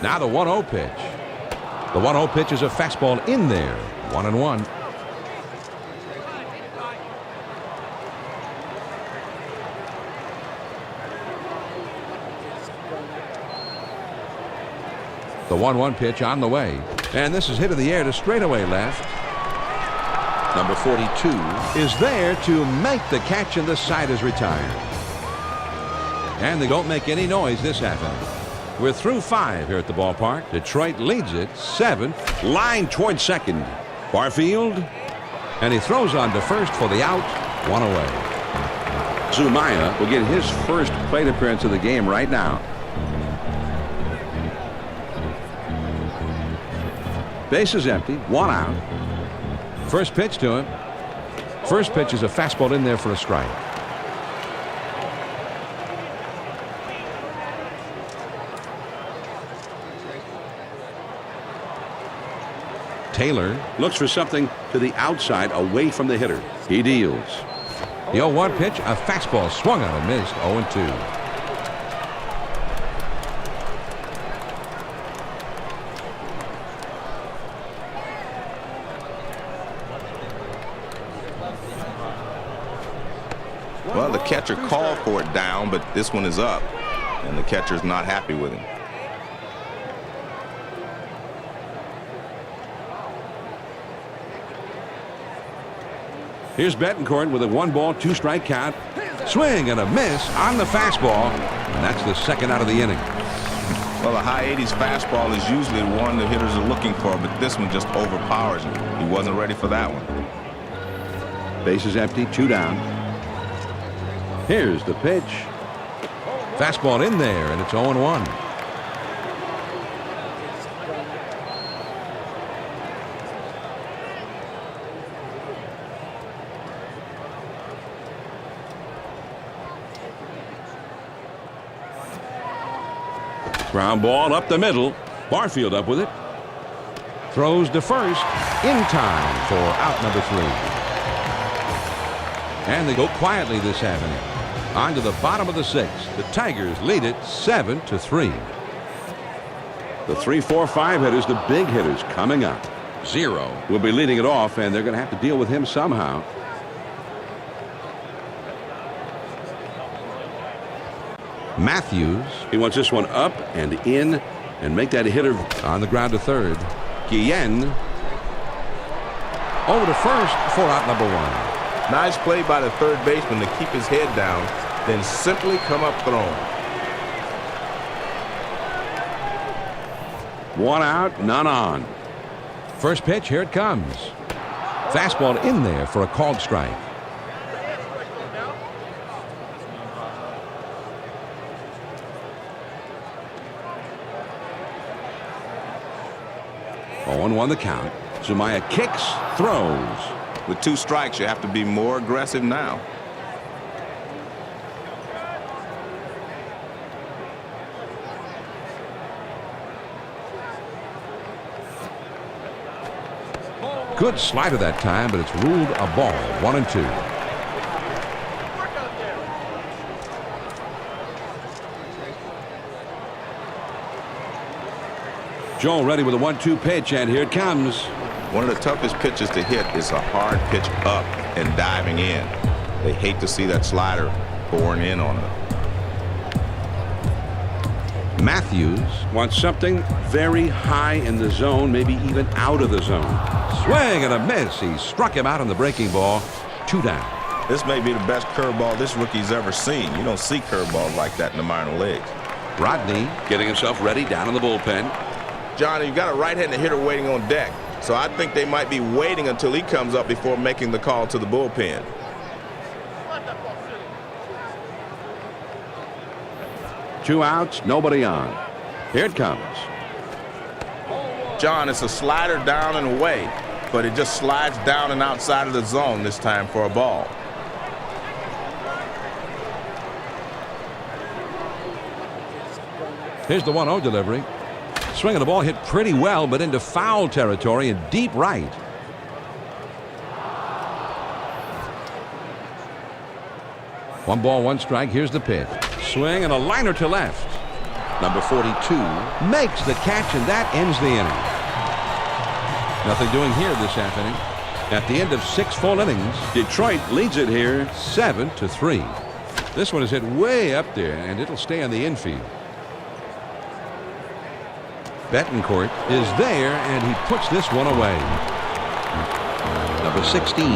Now the 1-0 pitch. The 1-0 pitch is a fastball in there. 1-1. The 1-1 pitch on the way. And this is hit in the air to straightaway left. Number 42 is there to make the catch, and the side is retired. And they don't make any noise this half inning. We're through 5 here at the ballpark. Detroit leads it 7. Line toward second. Barfield. And he throws on to first for the out. 1 away. Zumaya will get his first plate appearance of the game right now. Base is empty. 1 out. First pitch to him. First pitch is a fastball in there for a strike. Taylor Looks for something to the outside away from the hitter. He deals. The 0-1 pitch, a fastball swung on and missed. 0-2. Well, the catcher called for it down, but this one is up, and the catcher's not happy with him. Here's Betancourt with a 1-ball, 2-strike count. Swing and a miss on the fastball. And that's the second out of the inning. Well, the high 80s fastball is usually the one the hitters are looking for, but this one just overpowers him. He wasn't ready for that one. Base is empty. 2 down. Here's the pitch. Fastball in there, and it's 0-1. Ground ball up the middle. Barfield up with it. Throws to first in time for out number 3. And they go quietly this half inning. On to the bottom of the 6th. The Tigers lead it 7-3. The 3, 4, 5 hitters, the big hitters coming up. Zero will be leading it off, and they're going to have to deal with him somehow. Matthews. He wants this one up and in and make that hitter On the ground to third. Guillen. Over to first for out number 1. Nice play by the third baseman to keep his head down, then simply come up throwing. 1 out, none on. First pitch, here it comes. Fastball in there for a called strike. Oh, 0-1 the count. Zumaya kicks, throws. With 2 strikes, you have to be more aggressive now. Good slider that time, but it's ruled a ball. 1-2. Joe ready with a 1-2 pitch, and here it comes. One of the toughest pitches to hit is a hard pitch up and diving in. They hate to see that slider boring in on them. Matthews Wants something very high in the zone, maybe even out of the zone. swing and a miss. He struck him out on the breaking ball. 2 down. This may be the best curveball this rookie's ever seen. You don't see curveballs like that in the minor leagues. Rodney Getting himself ready down in the bullpen. Johnny, you've got a right-handed hitter waiting on deck, so I think they might be waiting until he comes up before making the call to the 2 outs, nobody on. Here it comes. John, it's a slider down and away, but it just slides down and outside of the zone this time for a ball. Here's the 1-0 delivery. Swing of the ball hit pretty well, but into foul territory and deep right. One ball, one strike. Here's the pitch. Swing and a liner to left. Number 42 makes the catch, and that ends the inning. Nothing doing here this afternoon. At the end of 6 full innings, Detroit leads it here 7-3. This one is hit way up there, and it'll stay on the infield. Betancourt is there, and he puts this one away. Number 16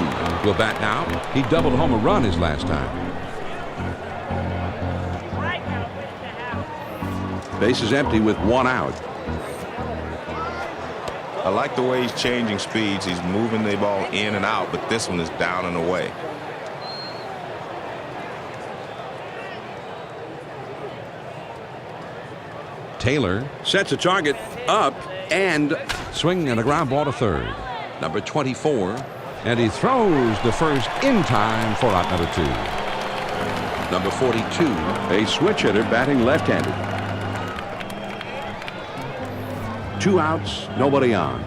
will bat now. He doubled home a run his last time. Base is empty with 1 out. I like the way he's changing speeds. He's moving the ball in and out, but this one is down and away. Taylor Sets a target up and swing and a ground ball to third. Number 24, and he throws the first in time for out number 2. Number 42. a switch hitter batting left-handed. 2 outs, nobody on.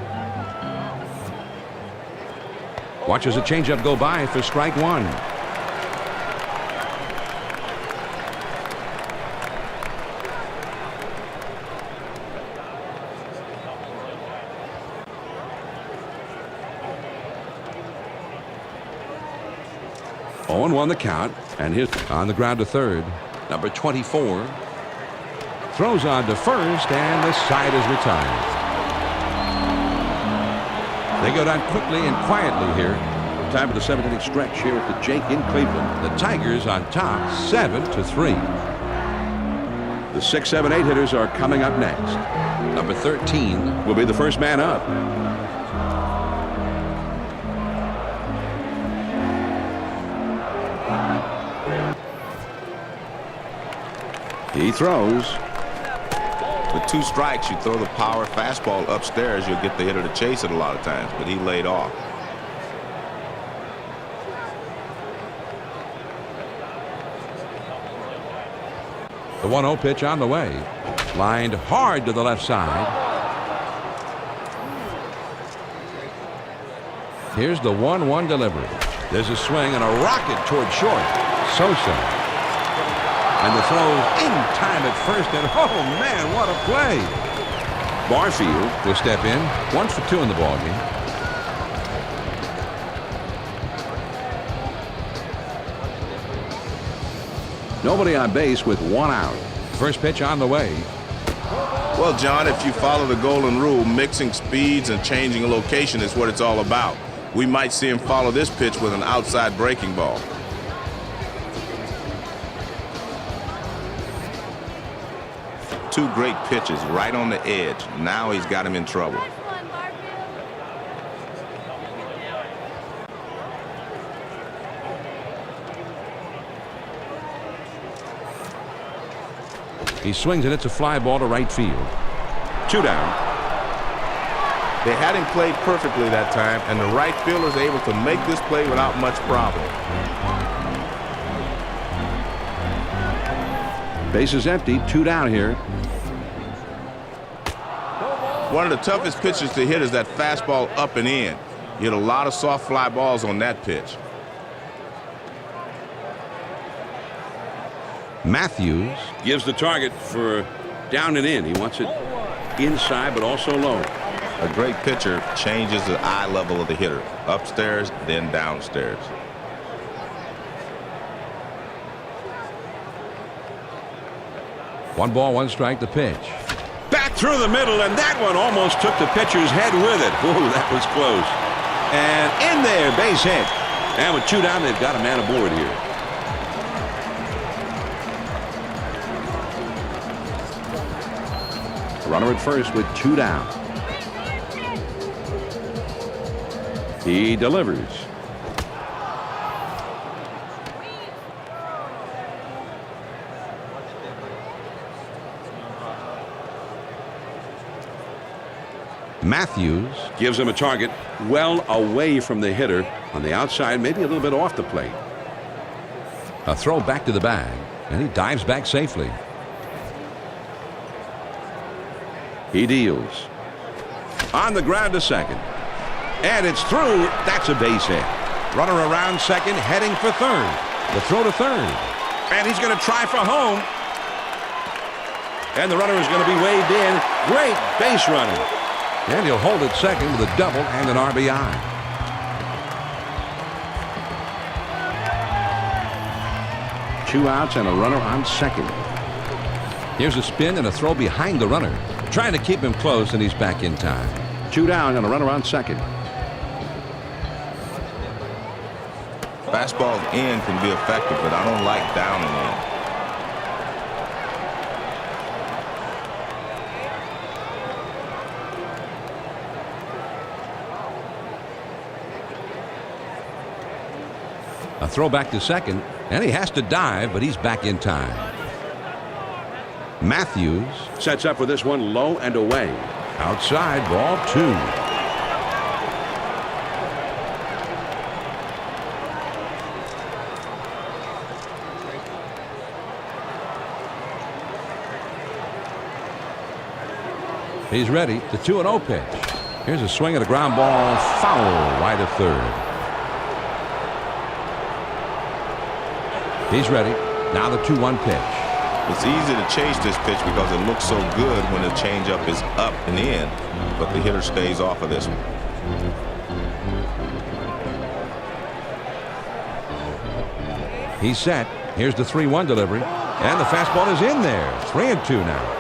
Watches a changeup go by for strike 1. Oh, and 1 the count, and here's on the ground to third. Number 24 throws on to first, and the side is retired. They go down quickly and quietly here. Time for the 7th inning stretch here at the Jake in Cleveland. The Tigers on top 7-3. The 6, 7, 8 hitters are coming up next. Number 13 Will be the first man up. He throws. With 2 strikes, you throw the power fastball upstairs, you'll get the hitter to chase it a lot of times, but he laid off. The 1-0 pitch on the way. Lined hard to the left side. Here's the 1-1 delivery. There's a swing and a rocket toward short. Sosa. And the throw in time at first, and oh man, what a play. Barfield will step in. 1 for 2 in the ballgame. Nobody on base with 1 out. First pitch on the way. Well, John, if you follow the golden rule, mixing speeds and changing a location is what it's all about. We might see him follow this pitch with an outside breaking ball. Two great pitches right on the edge. Now he's got him in trouble. He swings and it's a fly ball to right field. 2 down. They had him played perfectly that time, and the right fielder is able to make this play without much problem. Base is empty. 2 down here. One of the toughest pitches to hit is that fastball up and in. You hit a lot of soft fly balls on that pitch. Matthews Gives the target for down and in. He wants it inside, but also low. A great pitcher changes the eye level of the hitter. Upstairs, then downstairs. One ball, one strike, the pitch. Back through the middle, and that one almost took the pitcher's head with it. Ooh, that was close. And in there, base hit. And with 2 down, they've got a man aboard here. Runner at first with 2 down. He delivers. Matthews gives him a target well away from the hitter on the outside, maybe a little bit off the plate. A throw back to the bag, and he dives back safely. He deals. On the ground to second. And it's through. That's a base hit. Runner around second, heading for third. The throw to third. And he's going to try for home. And the runner is going to be waved in. Great base running. And he'll hold it second with a double and an RBI. Two outs and a runner on second. Here's a spin and a throw behind the runner. Trying to keep him close, and he's back in time. Two down and a runner on second. Fastballs in can be effective, but I don't like down and in. A throw back to second, and he has to dive, but he's back in time. Matthews sets up for this one low and away. Outside, ball 2. He's ready. The 2-0 pitch. Here's a swing at a ground ball, foul, wide of third. He's ready. Now the 2-1 pitch. It's easy to chase this pitch because it looks so good when the changeup is up and in, but the hitter stays off of this one. He's set. Here's the 3-1 delivery, and the fastball is in there. 3-2 now.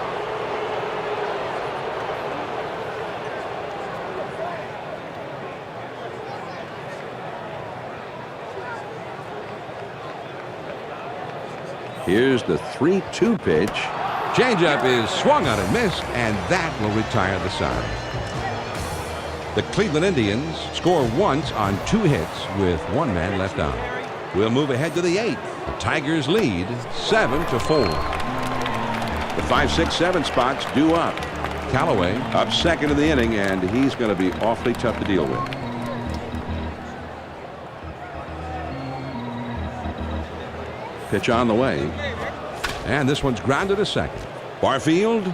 Here's the 3-2 pitch. Changeup is swung on and missed, and that will retire the side. The Cleveland Indians score once on 2 hits with 1 man left on. We'll move ahead to the 8th. The Tigers lead 7-4. The 5, 6, 7 spots due up. Callaway up second in the inning, and he's going to be awfully tough to deal with. Pitch on the way. And this one's grounded to second. Barfield.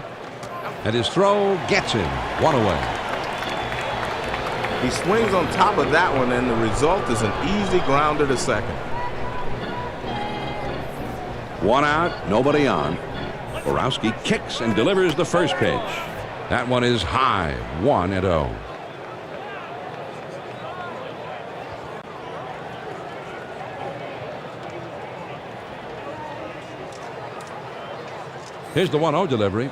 And his throw gets him. 1 away. He swings on top of that one, and the result is an easy grounder to second. 1 out, nobody on. Borowski kicks and delivers the first pitch. That one is high. 1-0. Here's the 1-0 delivery.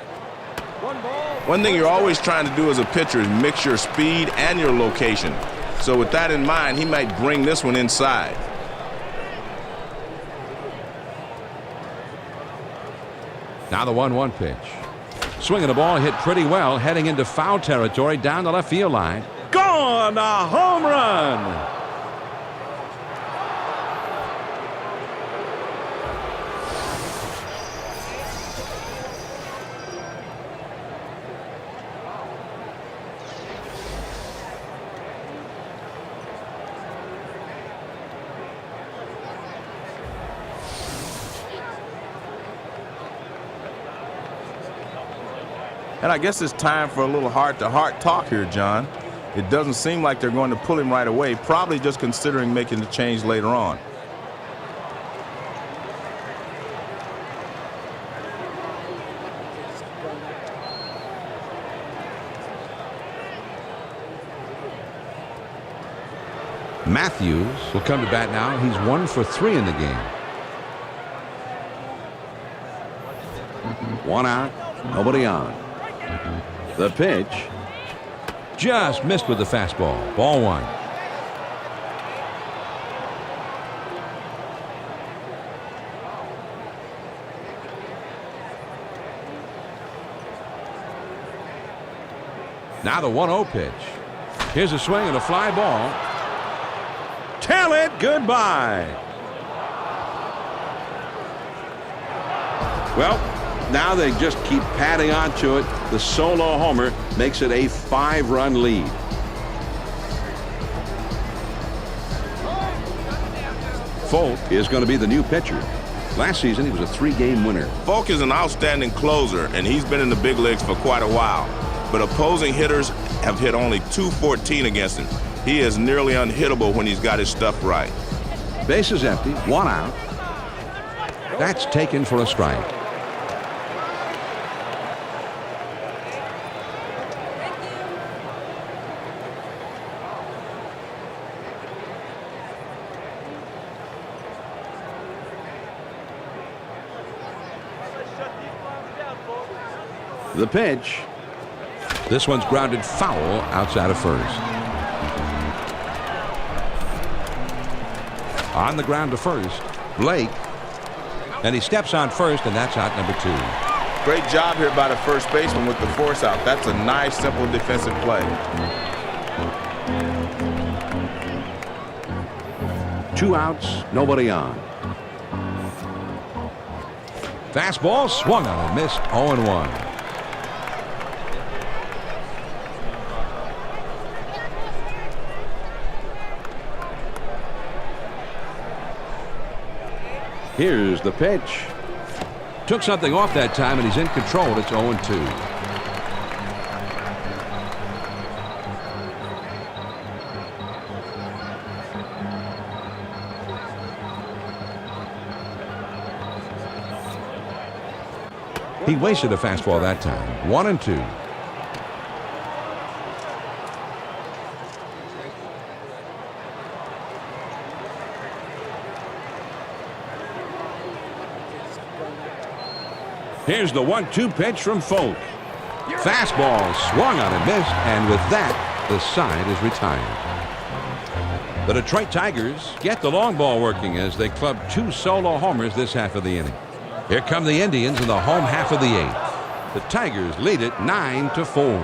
One thing you're always trying to do as a pitcher is mix your speed and your location. So with that in mind, he might bring this one inside. Now the 1-1 pitch. Swinging the ball, hit pretty well, heading into foul territory down the left field line. Gone! A home run! And I guess it's time for a little heart-to-heart talk here, John. It doesn't seem like they're going to pull him right away, probably just considering making the change later on. Matthews will come to bat now. He's 1 for 3 in the game. 1 out, nobody on. The pitch. Just missed with the fastball. Ball 1. Now the 1-0 pitch. Here's a swing and a fly ball. Tell it goodbye. Well, Now they just keep padding onto it. The solo homer makes it a 5-run lead. Folk is going to be the new pitcher. Last season, he was a 3-game winner. Folk is an outstanding closer, and he's been in the big leagues for quite a while. But opposing hitters have hit only .214 against him. He is nearly unhittable when he's got his stuff right. Base is empty, 1 out. That's taken for a strike. The pitch. This one's grounded foul outside of first. On the ground to first, Blake. And he steps on first, and that's out number 2. Great job here by the first baseman with the force out. That's a nice, simple defensive play. 2 outs, nobody on. Fastball swung on and missed. 0-1. Here's the pitch. Took something off that time, and he's in control. It's 0-2. He wasted a fastball that time. 1-2. Here's the 1-2 pitch from Folk. Fastball swung on and missed, and with that, the side is retired. The Detroit Tigers get the long ball working as they club 2 solo homers this half of the inning. Here come the Indians in the home half of the 8th. The Tigers lead it 9-4.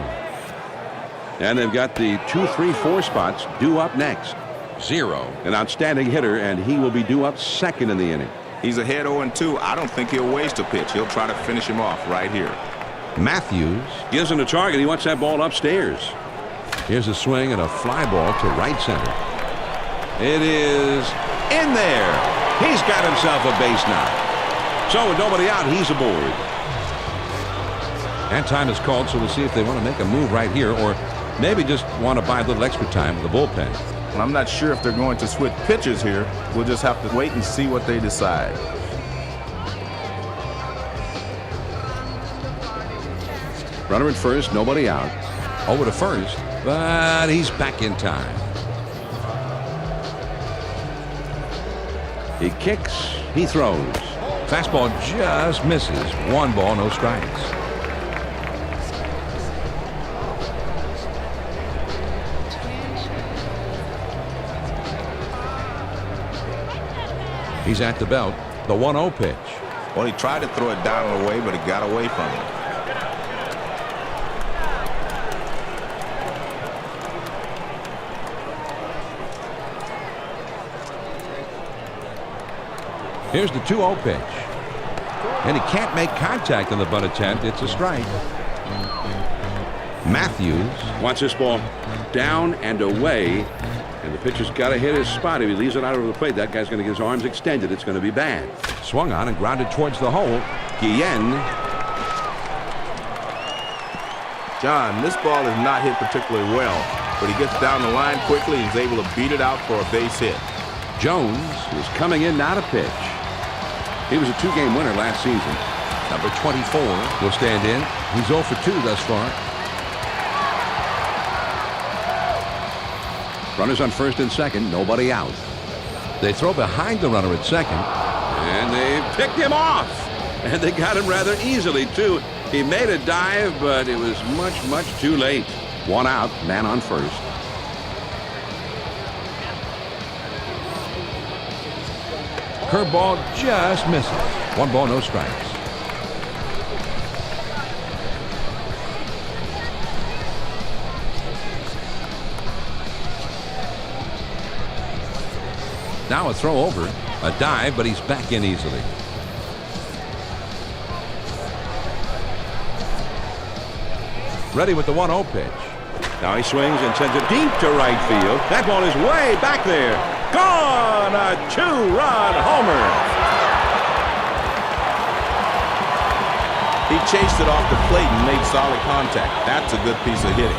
And they've got the 2, 3, 4 spots due up next. 0. An outstanding hitter, and he will be due up second in the inning. He's ahead 0-2. I don't think he'll waste a pitch. He'll try to finish him off right here. Matthews gives him the target. He wants that ball upstairs. Here's a swing and a fly ball to right center. It is in there. He's got himself a base knock. So with nobody out, he's aboard. And time is called, so we'll see if they want to make a move right here or maybe just want to buy a little extra time with the bullpen. And I'm not sure if they're going to switch pitchers here. We'll just have to wait and see what they decide. Runner at first, nobody out. Over to first, but he's back in time. He kicks, he throws. Fastball just misses. 1 ball, no strikes. He's at the belt. The 1-0 pitch. Well, he tried to throw it down and away, but it got away from him. Here's the 2-0 pitch. And he can't make contact on the bunt attempt. It's a strike. Matthews wants this ball down and away. And the pitcher's got to hit his spot. If he leaves it out over the plate, that guy's going to get his arms extended. It's going to be bad. Swung on and grounded towards the hole. Guillen. John, this ball is not hit particularly well, but he gets down the line quickly and is able to beat it out for a base hit. Jones is coming in now to pitch. He was a 2-game winner last season. Number 24 will stand in. He's 0 for 2 thus far. Runners on first and second, nobody out. They throw behind the runner at second. And they picked him off. And they got him rather easily, too. He made a dive, but it was much, much too late. 1 out, man on first. Curveball just misses. 1 ball, no strikes. Now a throw over, a dive, but he's back in easily. Ready with the 1-0 pitch. Now he swings and sends it deep to right field. That ball is way back there. Gone! A 2-run homer. He chased it off the plate and made solid contact. That's a good piece of hitting.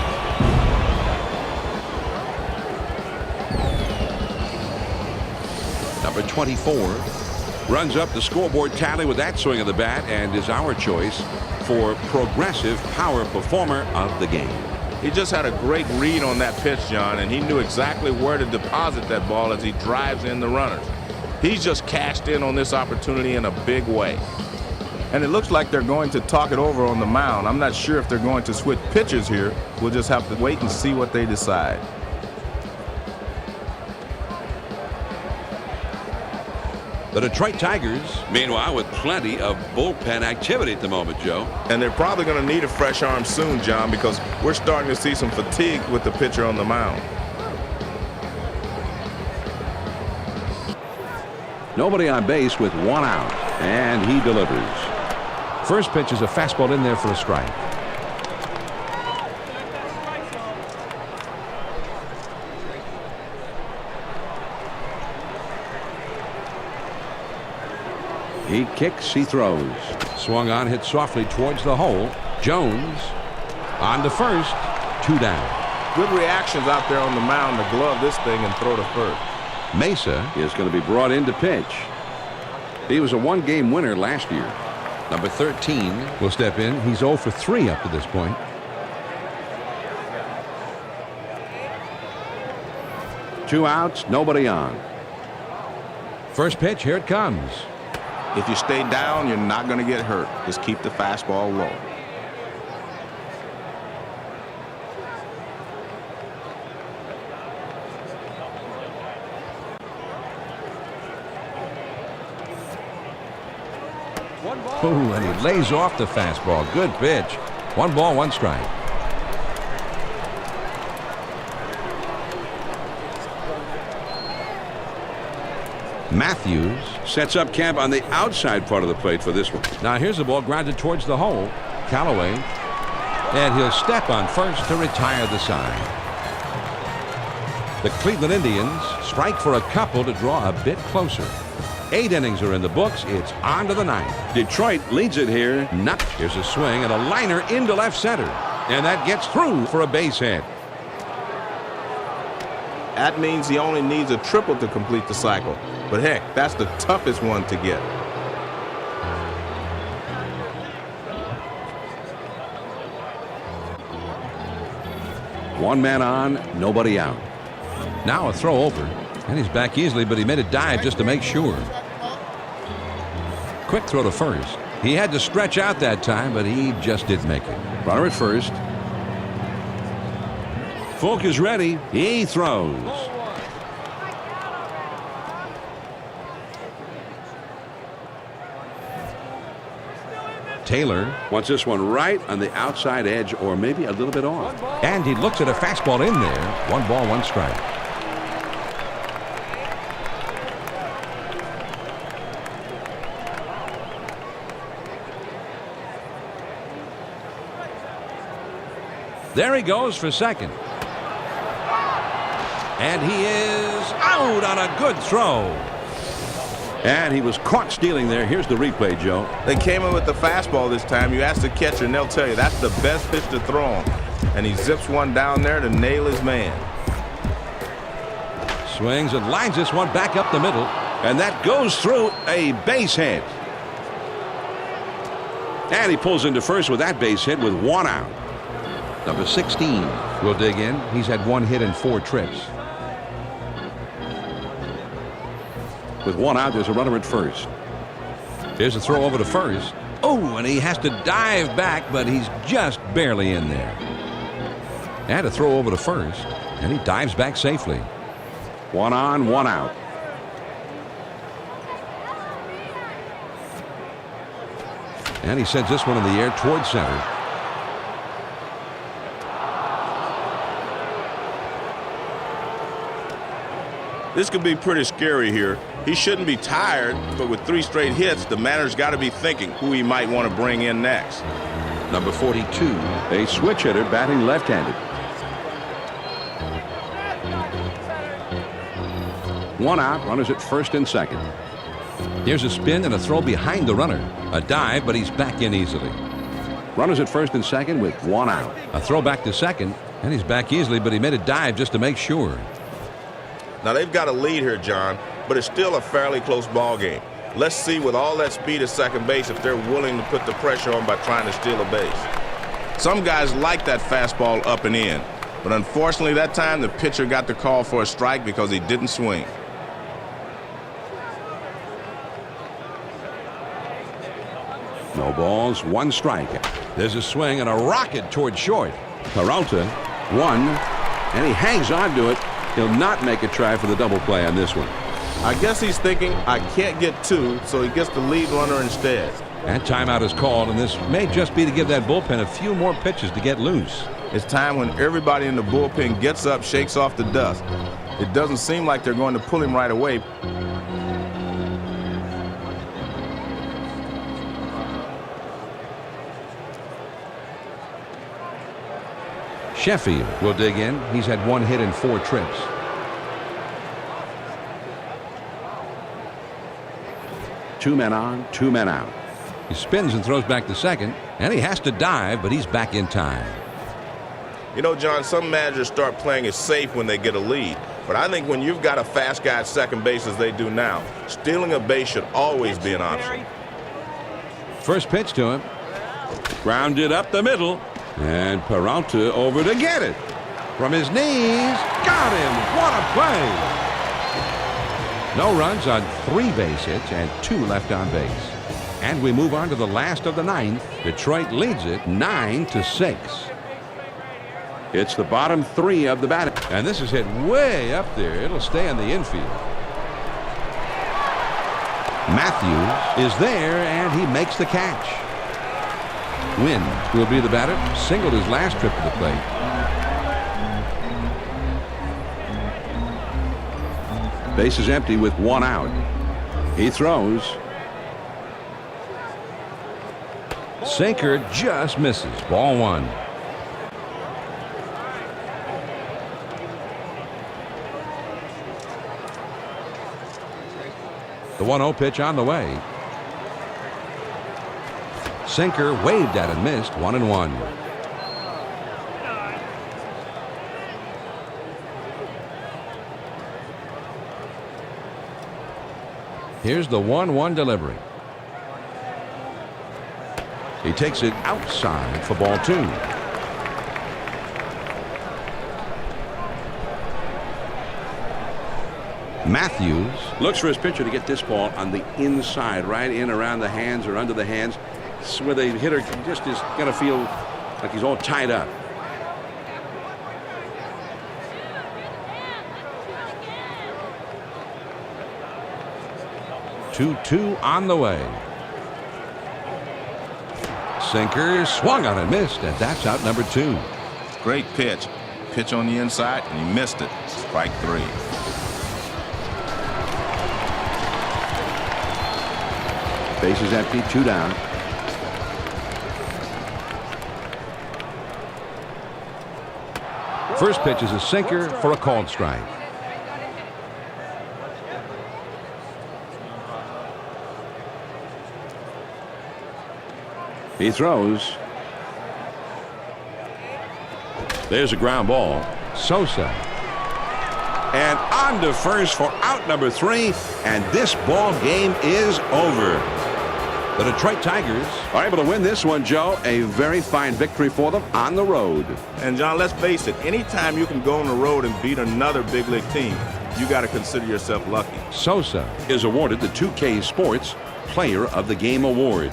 Number 24 runs up the scoreboard tally with that swing of the bat and is our choice for Progressive Power Performer of the game. He just had a great read on that pitch, John, and he knew exactly where to deposit that ball as he drives in the runners. He's just cashed in on this opportunity in a big way. And it looks like they're going to talk it over on the mound. I'm not sure if they're going to switch pitchers here. We'll just have to wait and see what they decide. The Detroit Tigers, meanwhile, with plenty of bullpen activity at the moment, Joe. And they're probably going to need a fresh arm soon, John, because we're starting to see some fatigue with the pitcher on the mound. Nobody on base with 1 out, and he delivers. First pitch is a fastball in there for a strike. He kicks, he throws. Swung on, hit softly towards the hole. Jones on to first. 2 down. Good reactions out there on the mound to glove this thing and throw to first. Mesa Is going to be brought in to pitch. He was a 1-game winner last year. Number 13 will step in. He's 0 for 3 up to this point. Two outs, nobody on. First pitch, here it comes. If you stay down, you're not going to get hurt. Just keep the fastball low. Ooh, and he lays off the fastball. Good pitch. 1 ball, 1 strike. Matthews Sets up camp on the outside part of the plate for this one. Now here's the ball grounded towards the hole. Callaway. And he'll step on first to retire the side. The Cleveland Indians strike for a couple to draw a bit closer. 8 innings are in the books. It's on to the 9th. Detroit leads it here. Here's a swing and a liner into left center. And that gets through for a base hit. That means he only needs a triple to complete the cycle. But heck, that's the toughest one to get. One man on, nobody out. Now a throw over. And he's back easily, but he made a dive just to make sure. Quick throw to first. He had to stretch out that time, but he just didn't make it. Runner at first. Folk is ready. He throws. Taylor. Wants this one right on the outside edge or maybe a little bit off. And he looks at a fastball in there. 1 ball, 1 strike. There he goes for second. And he is out on a good throw. And he was caught stealing there. Here's the replay, Joe. They came in with the fastball this time. You ask the catcher, and they'll tell you that's the best pitch to throw him. And he zips one down there to nail his man. Swings and lines this one back up the middle. And that goes through a base hit. And he pulls into first with that base hit with 1 out. Number 16 will dig in. He's had 1 hit and 4 trips. With 1 out, there's a runner at first. Here's a throw over to first. Oh, and he has to dive back, but he's just barely in there. And a throw over to first, and he dives back safely. 1 on, 1 out. And he sends this one in the air towards center. This could be pretty scary here. He shouldn't be tired, but with 3 straight hits, the manager's got to be thinking who he might want to bring in next. Number 42. A switch hitter batting left-handed. 1 out, runners at first and second. Here's a spin and a throw behind the runner. A dive, but he's back in easily. Runners at first and second with 1 out. A throw back to second, and he's back easily, but he made a dive just to make sure. Now they've got a lead here, John, but it's still a fairly close ball game. Let's see with all that speed at second base if they're willing to put the pressure on by trying to steal a base. Some guys like that fastball up and in, but unfortunately that time the pitcher got the call for a strike because he didn't swing. No balls, 1 strike. There's a swing and a rocket toward short. Peralta, 1, and he hangs on to it. He'll not make a try for the double play on this one. I guess he's thinking, I can't get 2, so he gets the lead runner instead. And timeout is called, and this may just be to give that bullpen a few more pitches to get loose. It's time when everybody in the bullpen gets up, shakes off the dust. It doesn't seem like they're going to pull him right away. Sheffield will dig in. He's had 1 hit in 4 trips. Two men on, 2 men out. He spins and throws back to second, and he has to dive, but he's back in time. You know, John, some managers start playing it safe when they get a lead. But I think when you've got a fast guy at second base as they do now, stealing a base should always be an option. First pitch to him. Grounded up the middle. And Peralta over to get it. From his knees. Got him. What a play. No runs on 3 base hits and 2 left on base. And we move on to the last of the 9th. Detroit leads it 9-6. It's the bottom 3 of the batting. And this is hit way up there. It'll stay in the infield. Matthews is there, and he makes the catch. Wynn will be the batter. Singled his last trip to the plate. Base is empty with 1 out. He throws. Sinker just misses. Ball 1. The 1-0 pitch on the way. Sinker waved at and missed. 1-1. Here's the 1-1 delivery. He takes it outside for ball 2. Matthews Looks for his pitcher to get this ball on the inside, right in around the hands or under the hands. It's where the hitter just is going to feel like he's all tied up. Two on the way. Sinker swung on and missed, and that's out number 2. Great pitch. Pitch on the inside, and he missed it. Strike 3. Base is empty, 2 down. First pitch is a sinker for a called strike. He throws. There's a ground ball. Sosa. And on to first for out number 3. And this ball game is over. The Detroit Tigers are able to win this one, Joe. A very fine victory for them on the road. And, John, let's face it, anytime you can go on the road and beat another big league team, you got to consider yourself lucky. Sosa is awarded the 2K Sports Player of the Game Award.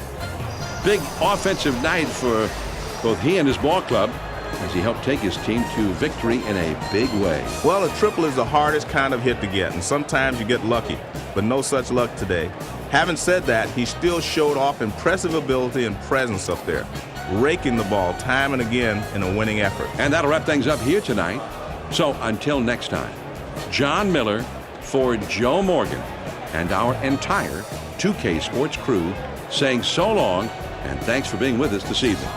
Big offensive night for both he and his ball club as he helped take his team to victory in a big way. Well, a triple is the hardest kind of hit to get, and sometimes you get lucky, but no such luck today. Having said that, he still showed off impressive ability and presence up there, raking the ball time and again in a winning effort. And that'll wrap things up here tonight. So until next time, John Miller for Joe Morgan and our entire 2K Sports crew saying so long and thanks for being with us this evening.